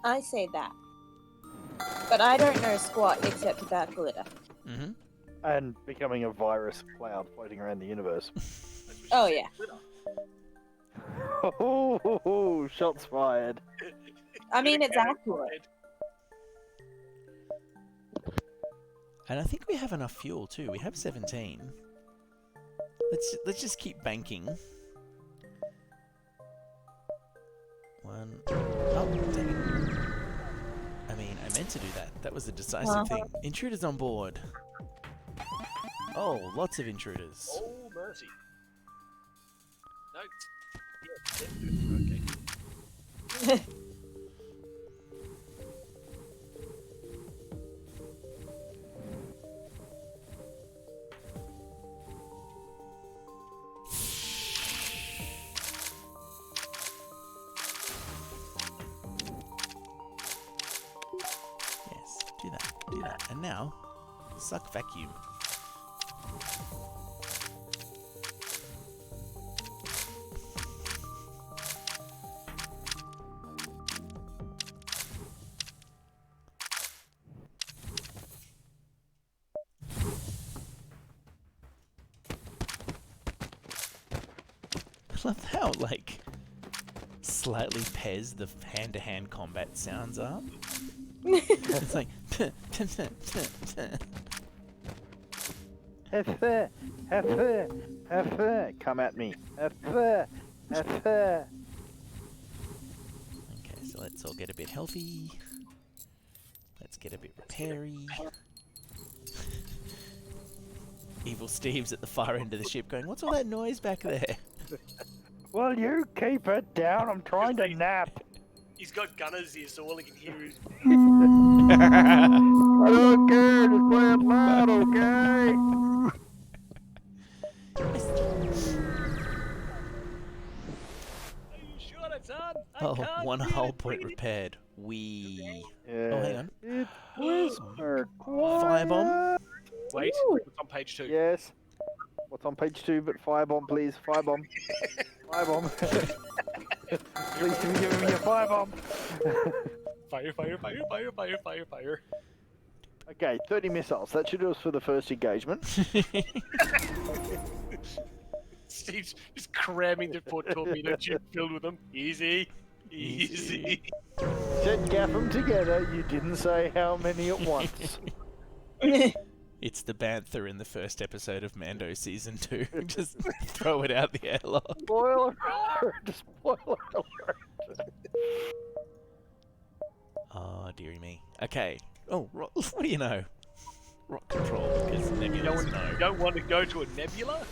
I say that. But I don't know squat except about glitter. Mm-hmm. And becoming a virus cloud floating around the universe. Oh, yeah. Oh, shots fired. I mean, it's accurate. And I think we have enough fuel too. We have 17. Let's just keep banking. One. Oh, dang it. I mean, I meant to do that. That was a decisive thing. Intruders on board. Oh, lots of intruders. Oh, mercy. No. Yeah, okay. Yes, do that. Do that. And now, suck vacuum. I love how, like, slightly pez the hand-to-hand combat sounds are. It's like... Heifer, heifer, heifer, come at me. Heifer, heifer. Okay, so let's all get a bit healthy. Let's get a bit repairy. Evil Steve's at the far end of the ship going, what's all that noise back there? Will you keep it down? I'm trying to nap. He's got gunners here, so all he can hear is. I don't care, just play it loud, okay? Are you sure that's on? Oh, one hull point repaired. We. Yeah. Oh, hang on. It whisper Firebomb? Wait, Ooh. it's on page 2. Yes. What's on page 2 but firebomb, please? Firebomb. Firebomb. Please can you give me a firebomb? Fire, fire, fire, fire, fire, fire, fire. Okay, 30 missiles. That should do us for the first engagement. Steve's just cramming the poor torpedo tube filled with them. Easy. Easy. Said gaff them together. You didn't say how many at once. It's the bantha in the first episode of Mando Season 2. Just throw it out the airlock. Spoiler alert! Spoiler alert! Oh, dearie me. Okay. Oh, what do you know? rock control because nebulas You don't want to go to a nebula?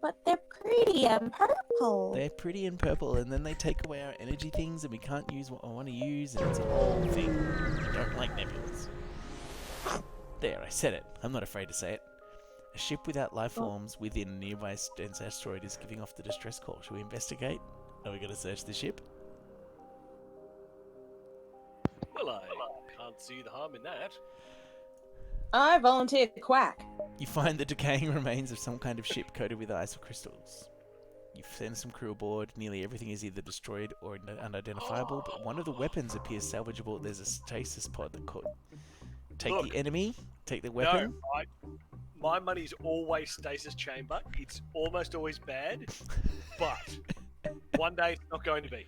But they're pretty and purple. They're pretty and purple, and then they take away our energy things, and we can't use what I want to use, and it's a whole thing. I don't like nebulas. There, I said it. I'm not afraid to say it. A ship without life forms within a nearby dense asteroid is giving off the distress call. Should we investigate? Are we going to search the ship? Well, I can't see the harm in that. I volunteer to quack. You find the decaying remains of some kind of ship coated with ice or crystals. You send some crew aboard. Nearly everything is either destroyed or unidentifiable, but one of the weapons appears salvageable. There's a stasis pod that could take Look. the enemy, take the weapon. No, my money's always stasis chamber. It's almost always bad, but one day it's not going to be.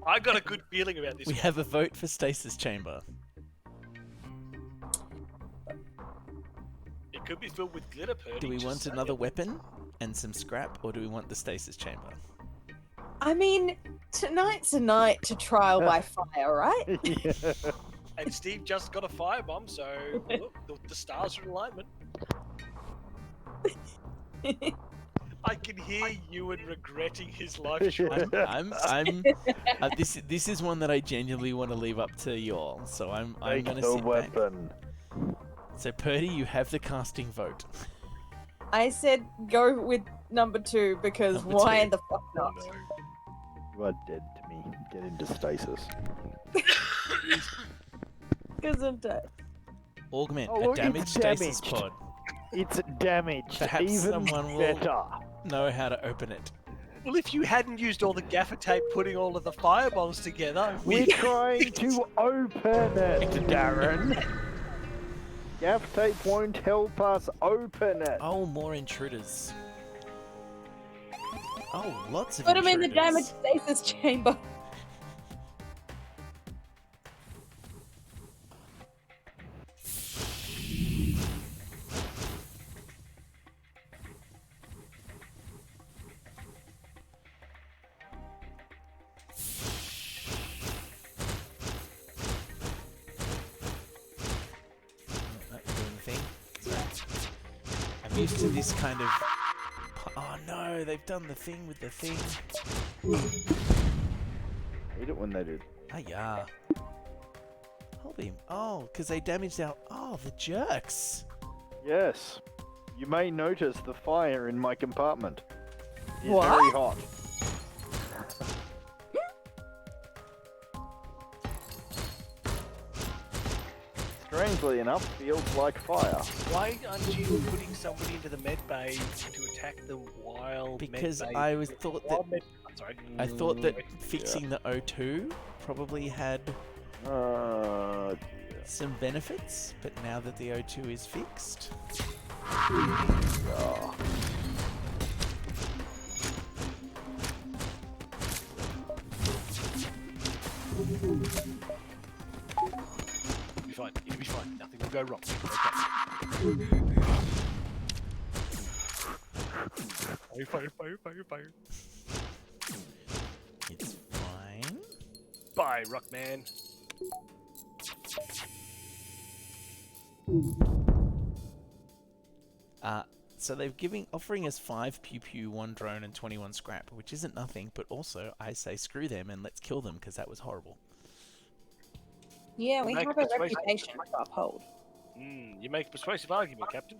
I got a good feeling about this. We have a vote for stasis chamber. It could be filled with glitter purdy. Do we just want saying. another weapon and some scrap, or do we want the stasis chamber? I mean, tonight's a night to trial by fire, right? Yeah. And Steve just got a firebomb, so look, the stars are in alignment. I can hear Ewan regretting his life choice. This is one that I genuinely want to leave up to you all. So I'm Take gonna the sit back. weapon. So Purdy, you have the casting vote. I said go with number 2 because Number why 2. the fuck not? You are dead to me. Get into stasis. Because I'm dead. Augment Oh, a look, damaged it's stasis damaged. pod. It's damaged. Perhaps Even someone will- better. Know how to open it. Well, if you hadn't used all the gaffer tape putting all of the firebombs together, We're trying to open it, Darren. Gaff tape won't help us open it. Oh, more intruders. Oh, lots of Put him intruders. in the damaged stasis chamber. That's doing the thing. I'm used to this kind of... Oh no, they've done the thing with the thing. I hate it when they do. Ah, yeah. Hold him. Oh, because they damaged our... Oh, the jerks. Yes. You may notice the fire in my compartment. It's What? very hot. Strangely enough, feels like fire. why aren't you putting somebody into the med bay to attack them while Because med bay... I was thought that... I'm sorry. I thought that fixing the O2 probably had Dear. some benefits, but now that the O2 is fixed... Oh. You'll be fine. You'll be fine. Nothing will go wrong. Okay. Fire. It's fine. Bye, Rockman. So they're offering us 5 pew pew, 1 drone, and 21 scrap, which isn't nothing, but also I say screw them and let's kill them because that was horrible. Yeah, we Make have a persuasion. reputation to uphold. You make a persuasive argument, Captain.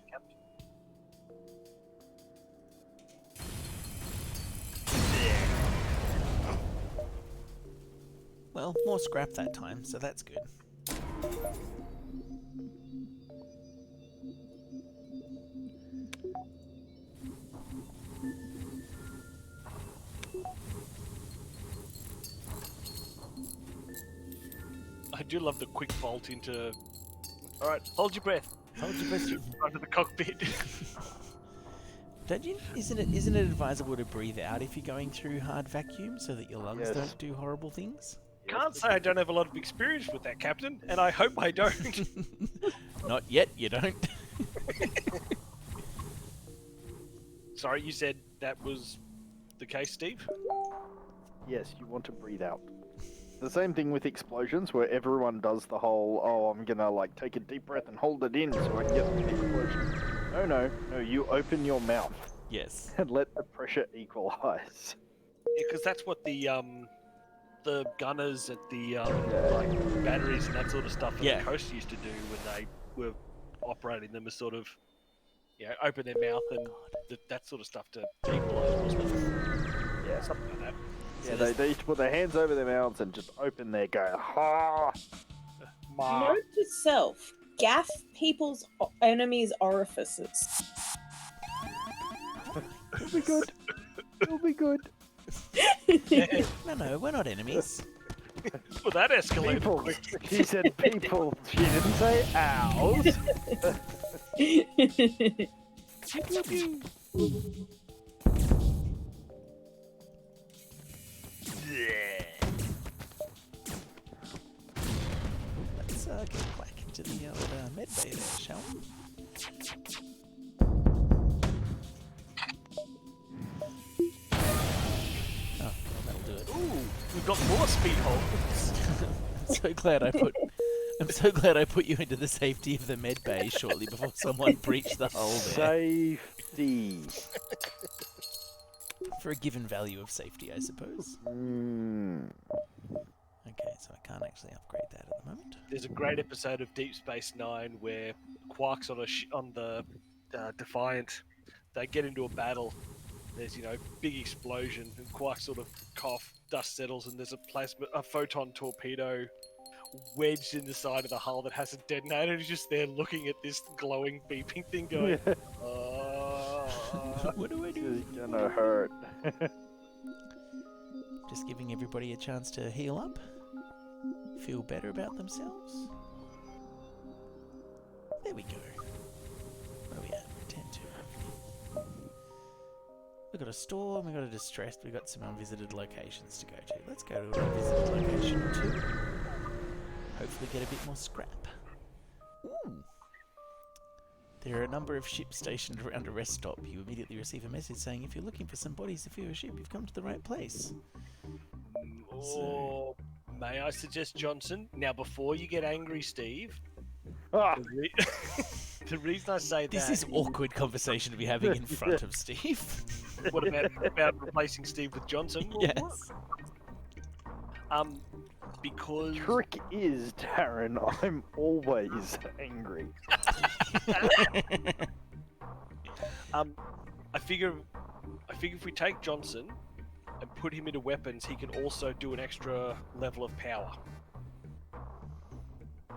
Well, more scrap that time, so that's good. I do love the quick vault into... Alright, hold your breath. Hold your breath. Under the cockpit. Don't you? Isn't it advisable to breathe out if you're going through hard vacuum so that your lungs Yes. don't do horrible things? Can't say I don't have a lot of experience with that, Captain, and I hope I don't. Not yet, you don't. Sorry, you said that was the case, Steve? Yes, you want to breathe out. the same thing with explosions, where everyone does the whole, oh, I'm gonna like take a deep breath and hold it in so I can get the explosion. No, you open your mouth Yes. and let the pressure equalize. Yeah, because that's what the gunners at the like batteries and that sort of stuff on Yeah. the coast used to do when they were operating them, as sort of, open their mouth and that sort of stuff to equalize, wasn't it? Yeah. Something like that. Yeah, they used to put their hands over their mouths and just open their go. Ha! Ma. Note to self: gaff people's enemies' orifices. It'll be good. It'll be good. No, we're not enemies. Well, that escalated People. quickly. She said people. She didn't say ours. Let's get back into the old med bay there, shall we? Oh, that'll do it. Ooh, we've got more speed holes. I'm so glad I put you into the safety of the med bay shortly before someone breached the hull there. Safety. For a given value of safety, I suppose. Okay, so I can't actually upgrade that at the moment. There's a great episode of Deep Space Nine where Quark's on the Defiant. They get into a battle. There's big explosion, and Quark sort of cough, dust settles, and there's a photon torpedo wedged in the side of the hull that hasn't detonated. He's just there looking at this glowing, beeping thing, going, What do I do? It's gonna hurt. Just giving everybody a chance to heal up, feel better about themselves. There we go. Where are we at? 10-2. We've got a store, and we've got a distressed, we've got some unvisited locations to go to. Let's go to an unvisited location too. Hopefully get a bit more scrap. Ooh! There are a number of ships stationed around a rest stop. You immediately receive a message saying, if you're looking for some bodies to fuel your ship, you've come to the right place. Or may I suggest, Johnson? Now, before you get angry, Steve, Ah, the reason I say This that is awkward conversation to be having in front of Steve. What about replacing Steve with Johnson? Yes. Because trick is, Darren, I'm always angry. I figure if we take Johnson and put him into weapons, he can also do an extra level of power.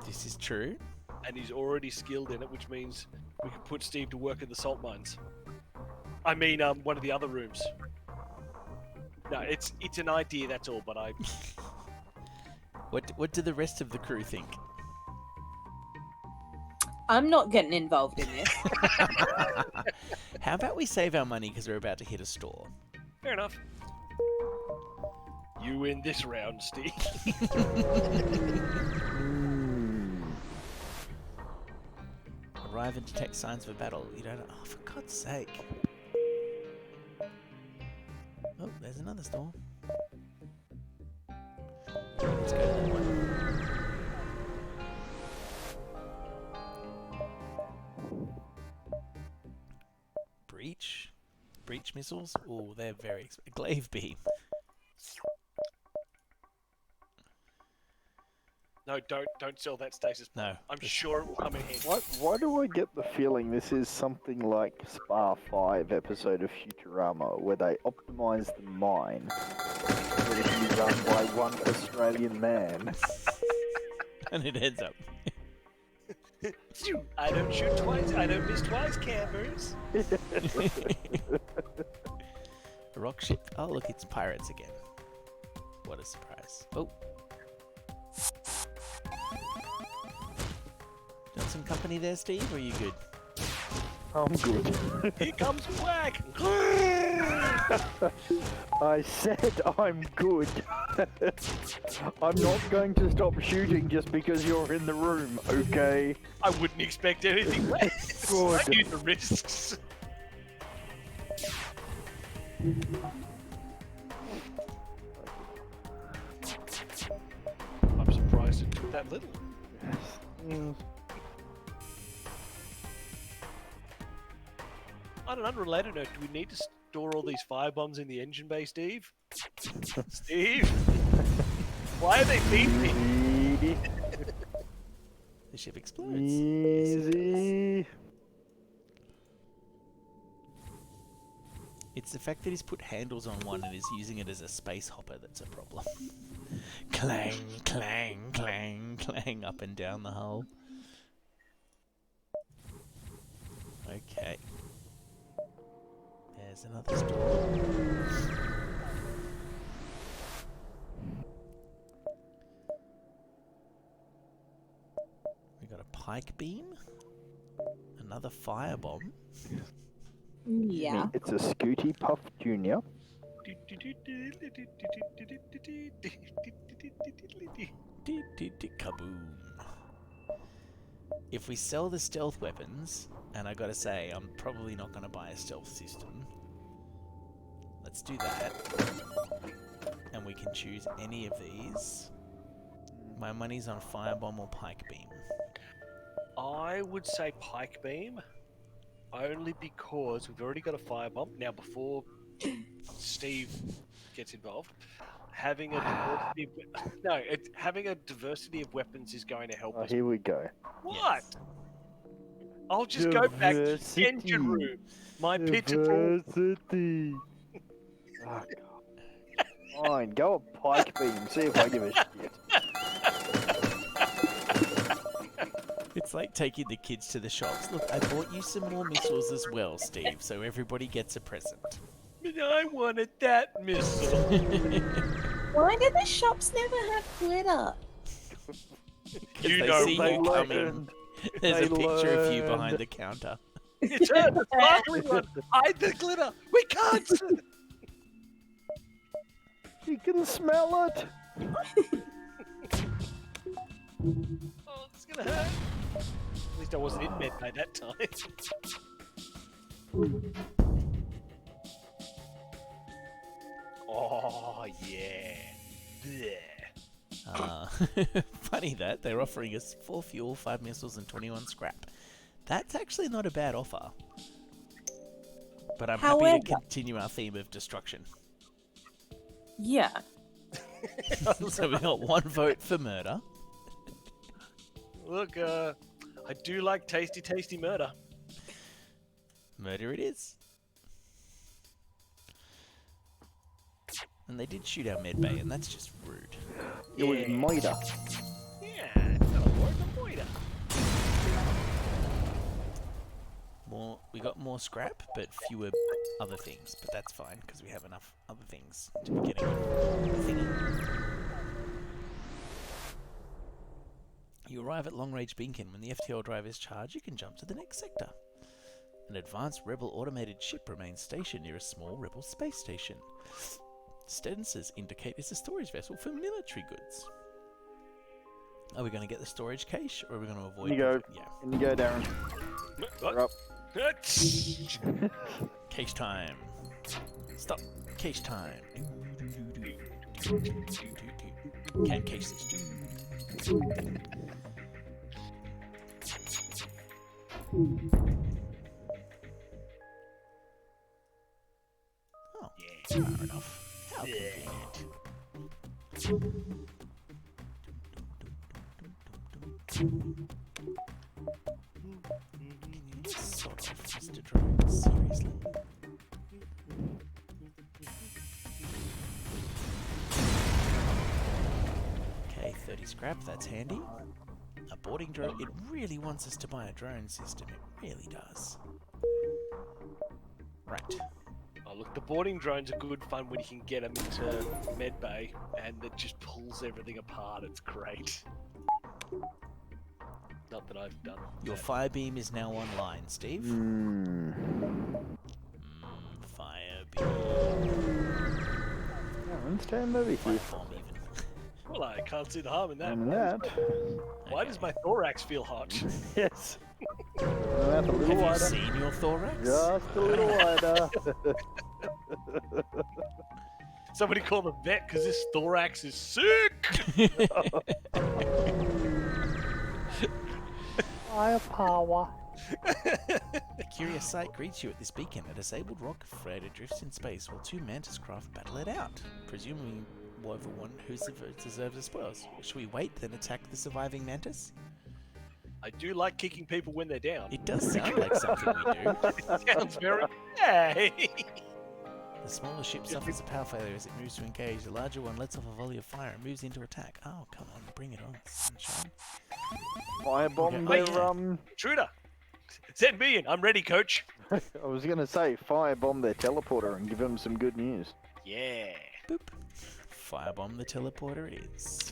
This is true. And he's already skilled in it, which means we can put Steve to work in the salt mines. I mean, one of the other rooms. No, it's an idea, that's all, but I... What do the rest of the crew think? I'm not getting involved in this. How about we save our money because we're about to hit a store? Fair enough. You win this round, Steve. Arrive and detect signs of a battle. You don't... Oh, for God's sake. Oh, there's another store. Let's go to that one. Breach? Breach missiles? Oh, they're very expensive. Glaive beam. No, don't sell that stasis. No. I'm sure it will come in handy. Why do I get the feeling this is something like Spa 5 episode of Futurama, where they optimize the mine so it can be run by one Australian man? And it ends up. I don't shoot twice. I don't miss twice, campers. A rock ship. Oh, look, it's pirates again. What a surprise. Oh. Got some company there, Steve, or are you good? I'm good. Here comes Whack. I said I'm good. I'm not going to stop shooting just because you're in the room, okay? I wouldn't expect anything less. Good. I knew the risks. that little. Mm. On an unrelated note, do we need to store all these firebombs in the engine bay, Steve? Steve? Why are they beeping? Easy. The ship explodes. Yes, it does. Easy. It's the fact that he's put handles on one and is using it as a space hopper that's a problem. Clang, clang, clang, clang up and down the hull. Okay. There's another storm. We got a pike beam. Another firebomb. Yeah. It's a Scooty Puff Jr. Kaboom. If we sell the stealth weapons, and I gotta say, I'm probably not gonna buy a stealth system. Let's do that. And we can choose any of these. My money's on firebomb or pike beam. I would say pike beam, only because we've already got a firebomb. Now, before Steve gets involved, having a diversity of weapons is going to help Oh, us. here we go. What? Yes. I'll just go back to the engine room. My pitiful. Diversity. Oh, God. Fine, go a pike beam. See if I give a shit. It's like taking the kids to the shops. Look, I bought you some more missiles as well, Steve, so everybody gets a present. But I wanted that missile. Why do the shops never have glitter? You they know see They you coming. learned. There's They a picture of you learned. behind the counter. It's a sparkling one. Hide the glitter. We can't. See. You can smell it. Oh, it's gonna hurt. At least I wasn't in med by that time. Oh yeah. Blech. Funny that they're offering us 4 fuel, 5 missiles, and 21 scrap. That's actually not a bad offer. But I'm happy However- to continue our theme of destruction. Yeah. So we got 1 vote for murder. Look, I do like tasty, tasty murder. Murder it is. And they did shoot our med bay, and that's just rude. It was Moida. Yeah, it's not a word, a moida. We got more scrap, but fewer other things. But that's fine, because we have enough other things to be getting the thingy. You arrive at Long Range Beacon. When the FTL drive is charged, you can jump to the next sector. An advanced Rebel automated ship remains stationed near a small Rebel space station. Stances indicate it's a storage vessel for military goods. Are we going to get the storage cache, or are we going to avoid? You go. Yeah. In you go, Darren. What? You're up. Cache time. Stop. Cache time. Can cache this. Oh, Yeah. far enough. How convenient. Sort of, Mr. Drone. Seriously? Okay, 30 scrap, that's handy. A boarding drone. It really wants us to buy a drone system. It really does. Right. Oh, look, the boarding drones are good fun when you can get them into medbay and it just pulls everything apart. It's great. Not that I've done. Your that. fire beam is now online, Steve. Fire beam. Darren, stand over Fire here. bomb even. Well, I can't see the harm in that. And that. Why does my thorax feel hot? Yes. That's a little Have you wider. seen your thorax? Just a little wider. Somebody call the vet because this thorax is sick. Firepower. A curious sight greets you at this beacon. A disabled rock freighter drifts in space while two mantis craft battle it out, presumably over one who deserves the spoils. Should we wait, then attack the surviving mantis? I do like kicking people when they're down. It does sound like something we do. It sounds very. Hey! The smaller ship suffers a power failure as it moves to engage. The larger one lets off a volley of fire and moves into attack. Oh, come on, bring it on, sunshine. Firebomb Okay. their, Intruder! Send me in. I'm ready, coach. I was going to say, firebomb their teleporter and give them some good news. Yeah. Boop. Firebomb the teleporter it is.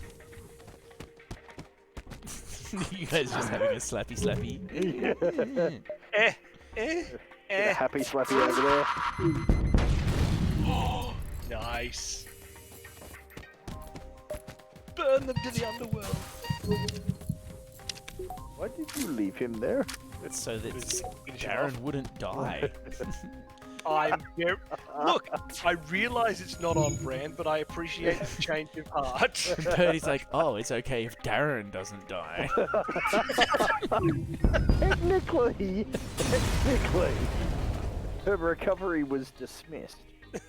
You guys just having a slappy. Get a happy slappy over there. Nice. Burn them to the underworld. Why did you leave him there? So that Finish him Darren off. wouldn't die. I'm very... Look, I realise it's not on brand, but I appreciate the change of heart. And Purdy's like, oh, it's okay if Darren doesn't die. Technically, her recovery was dismissed.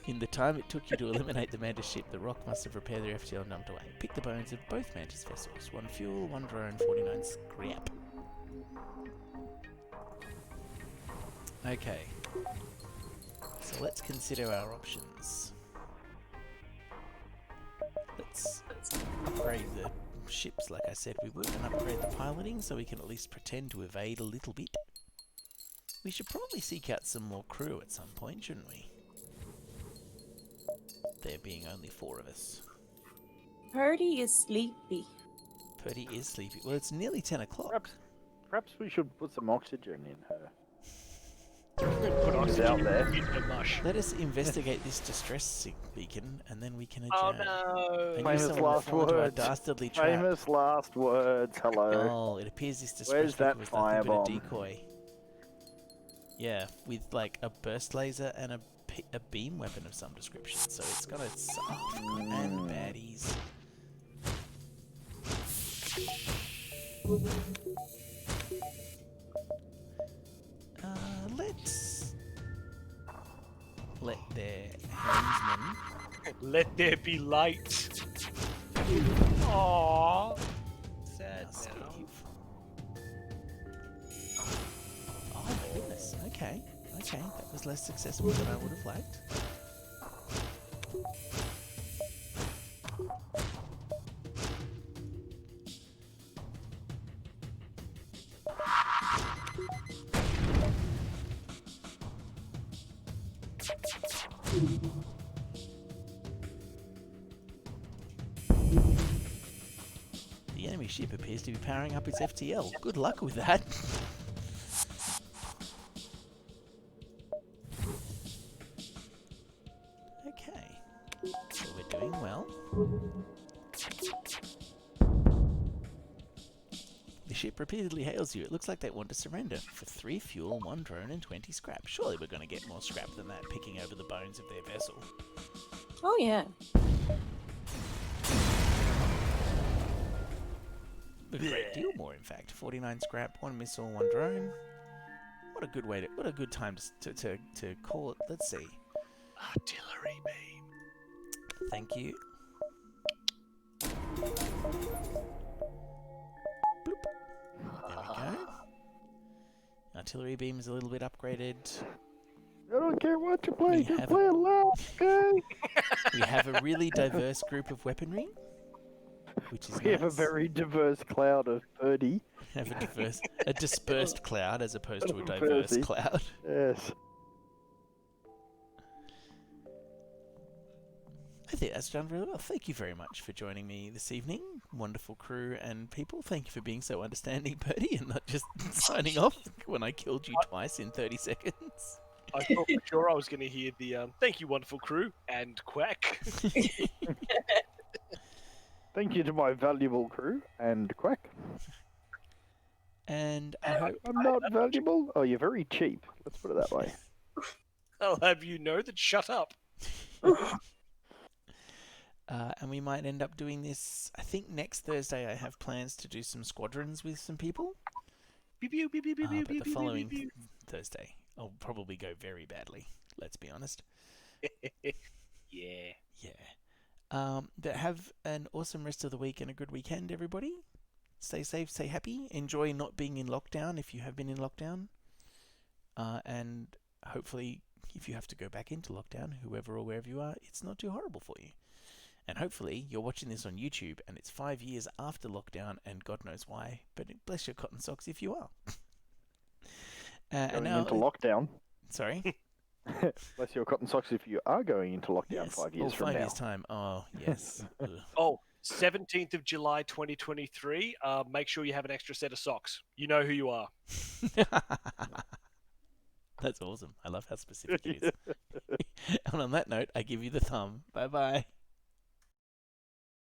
In the time it took you to eliminate the mantis ship, the rock must have repaired their FTL and dumped away. Pick the bones of both mantis vessels. 1 fuel, 1 drone, 49 scrap. Okay. So let's consider our options. Let's upgrade the ships like I said we would, and upgrade the piloting so we can at least pretend to evade a little bit. We should probably seek out some more crew at some point, shouldn't we? There being only 4 of us. Purdy is sleepy. Purdy is sleepy. Well, it's nearly 10 o'clock. Perhaps we should put some oxygen in her. Put oxygen out there. in the mush. Let us investigate this distress beacon, and then we can Oh adjourn. no! And Famous use someone to last fall into our words. dastardly trap. Famous last words. Hello. Oh, it appears this distress Where's that beacon was nothing but a firebomb? decoy. Yeah, with like a burst laser and a beam weapon of some description. So it's got its and baddies. Let's let their helmsman. Let there be light. Aww. Sad now. Steve. Oh my goodness. Okay. Okay. That was less successful than I would have liked. The enemy ship appears to be powering up its FTL. Good luck with that. Okay. So we're doing well. The ship repeatedly hails you. It looks like they want to surrender for 3 fuel, 1 drone, and 20 scrap. Surely we're going to get more scrap than that, picking over the bones of their vessel. Oh yeah. A great deal more, in fact. 49 scrap, 1 missile, 1 drone. What a good way to, what a good time to call it. Let's see. Artillery beam. Thank you. Bloop. There we go. Artillery beam is a little bit upgraded. I don't care what you play, We just have play it loud, okay? We have a really diverse group of weaponry, which is We have a nice. very diverse cloud of birdie. We have a dispersed cloud as opposed to a diverse Diversity. cloud. Yes. I think that's done really well. Thank you very much for joining me this evening. Wonderful crew and people. Thank you for being so understanding, Bertie, and not just signing off when I killed you twice in 30 seconds. I thought for sure I was going to hear the thank you, wonderful crew, and quack. Thank you to my valuable crew and quack. And I hope I'm not valuable. Oh, you're very cheap. Let's put it that way. I'll have you know that shut up. and we might end up doing this. I think next Thursday I have plans to do some squadrons with some people. Pew, pew, pew, pew, pew, But pew, the pew, following pew, Thursday, I'll probably go very badly. Let's be honest. pew. Yeah. Yeah. Have an awesome rest of the week and a good weekend, everybody. Stay safe, stay happy. Enjoy not being in lockdown if you have been in lockdown. And hopefully, if you have to go back into lockdown, whoever or wherever you are, it's not too horrible for you. And hopefully, you're watching this on YouTube and it's 5 years after lockdown and God knows why, but bless your cotton socks if you are. Going into lockdown. Sorry? Bless your cotton socks if you are going into lockdown Yes. 5 years from 5 now. years' time. Oh, yes. Oh, 17th of July 2023. Make sure you have an extra set of socks. You know who you are. That's awesome. I love how specific it is. And on that note, I give you the thumb. Bye-bye.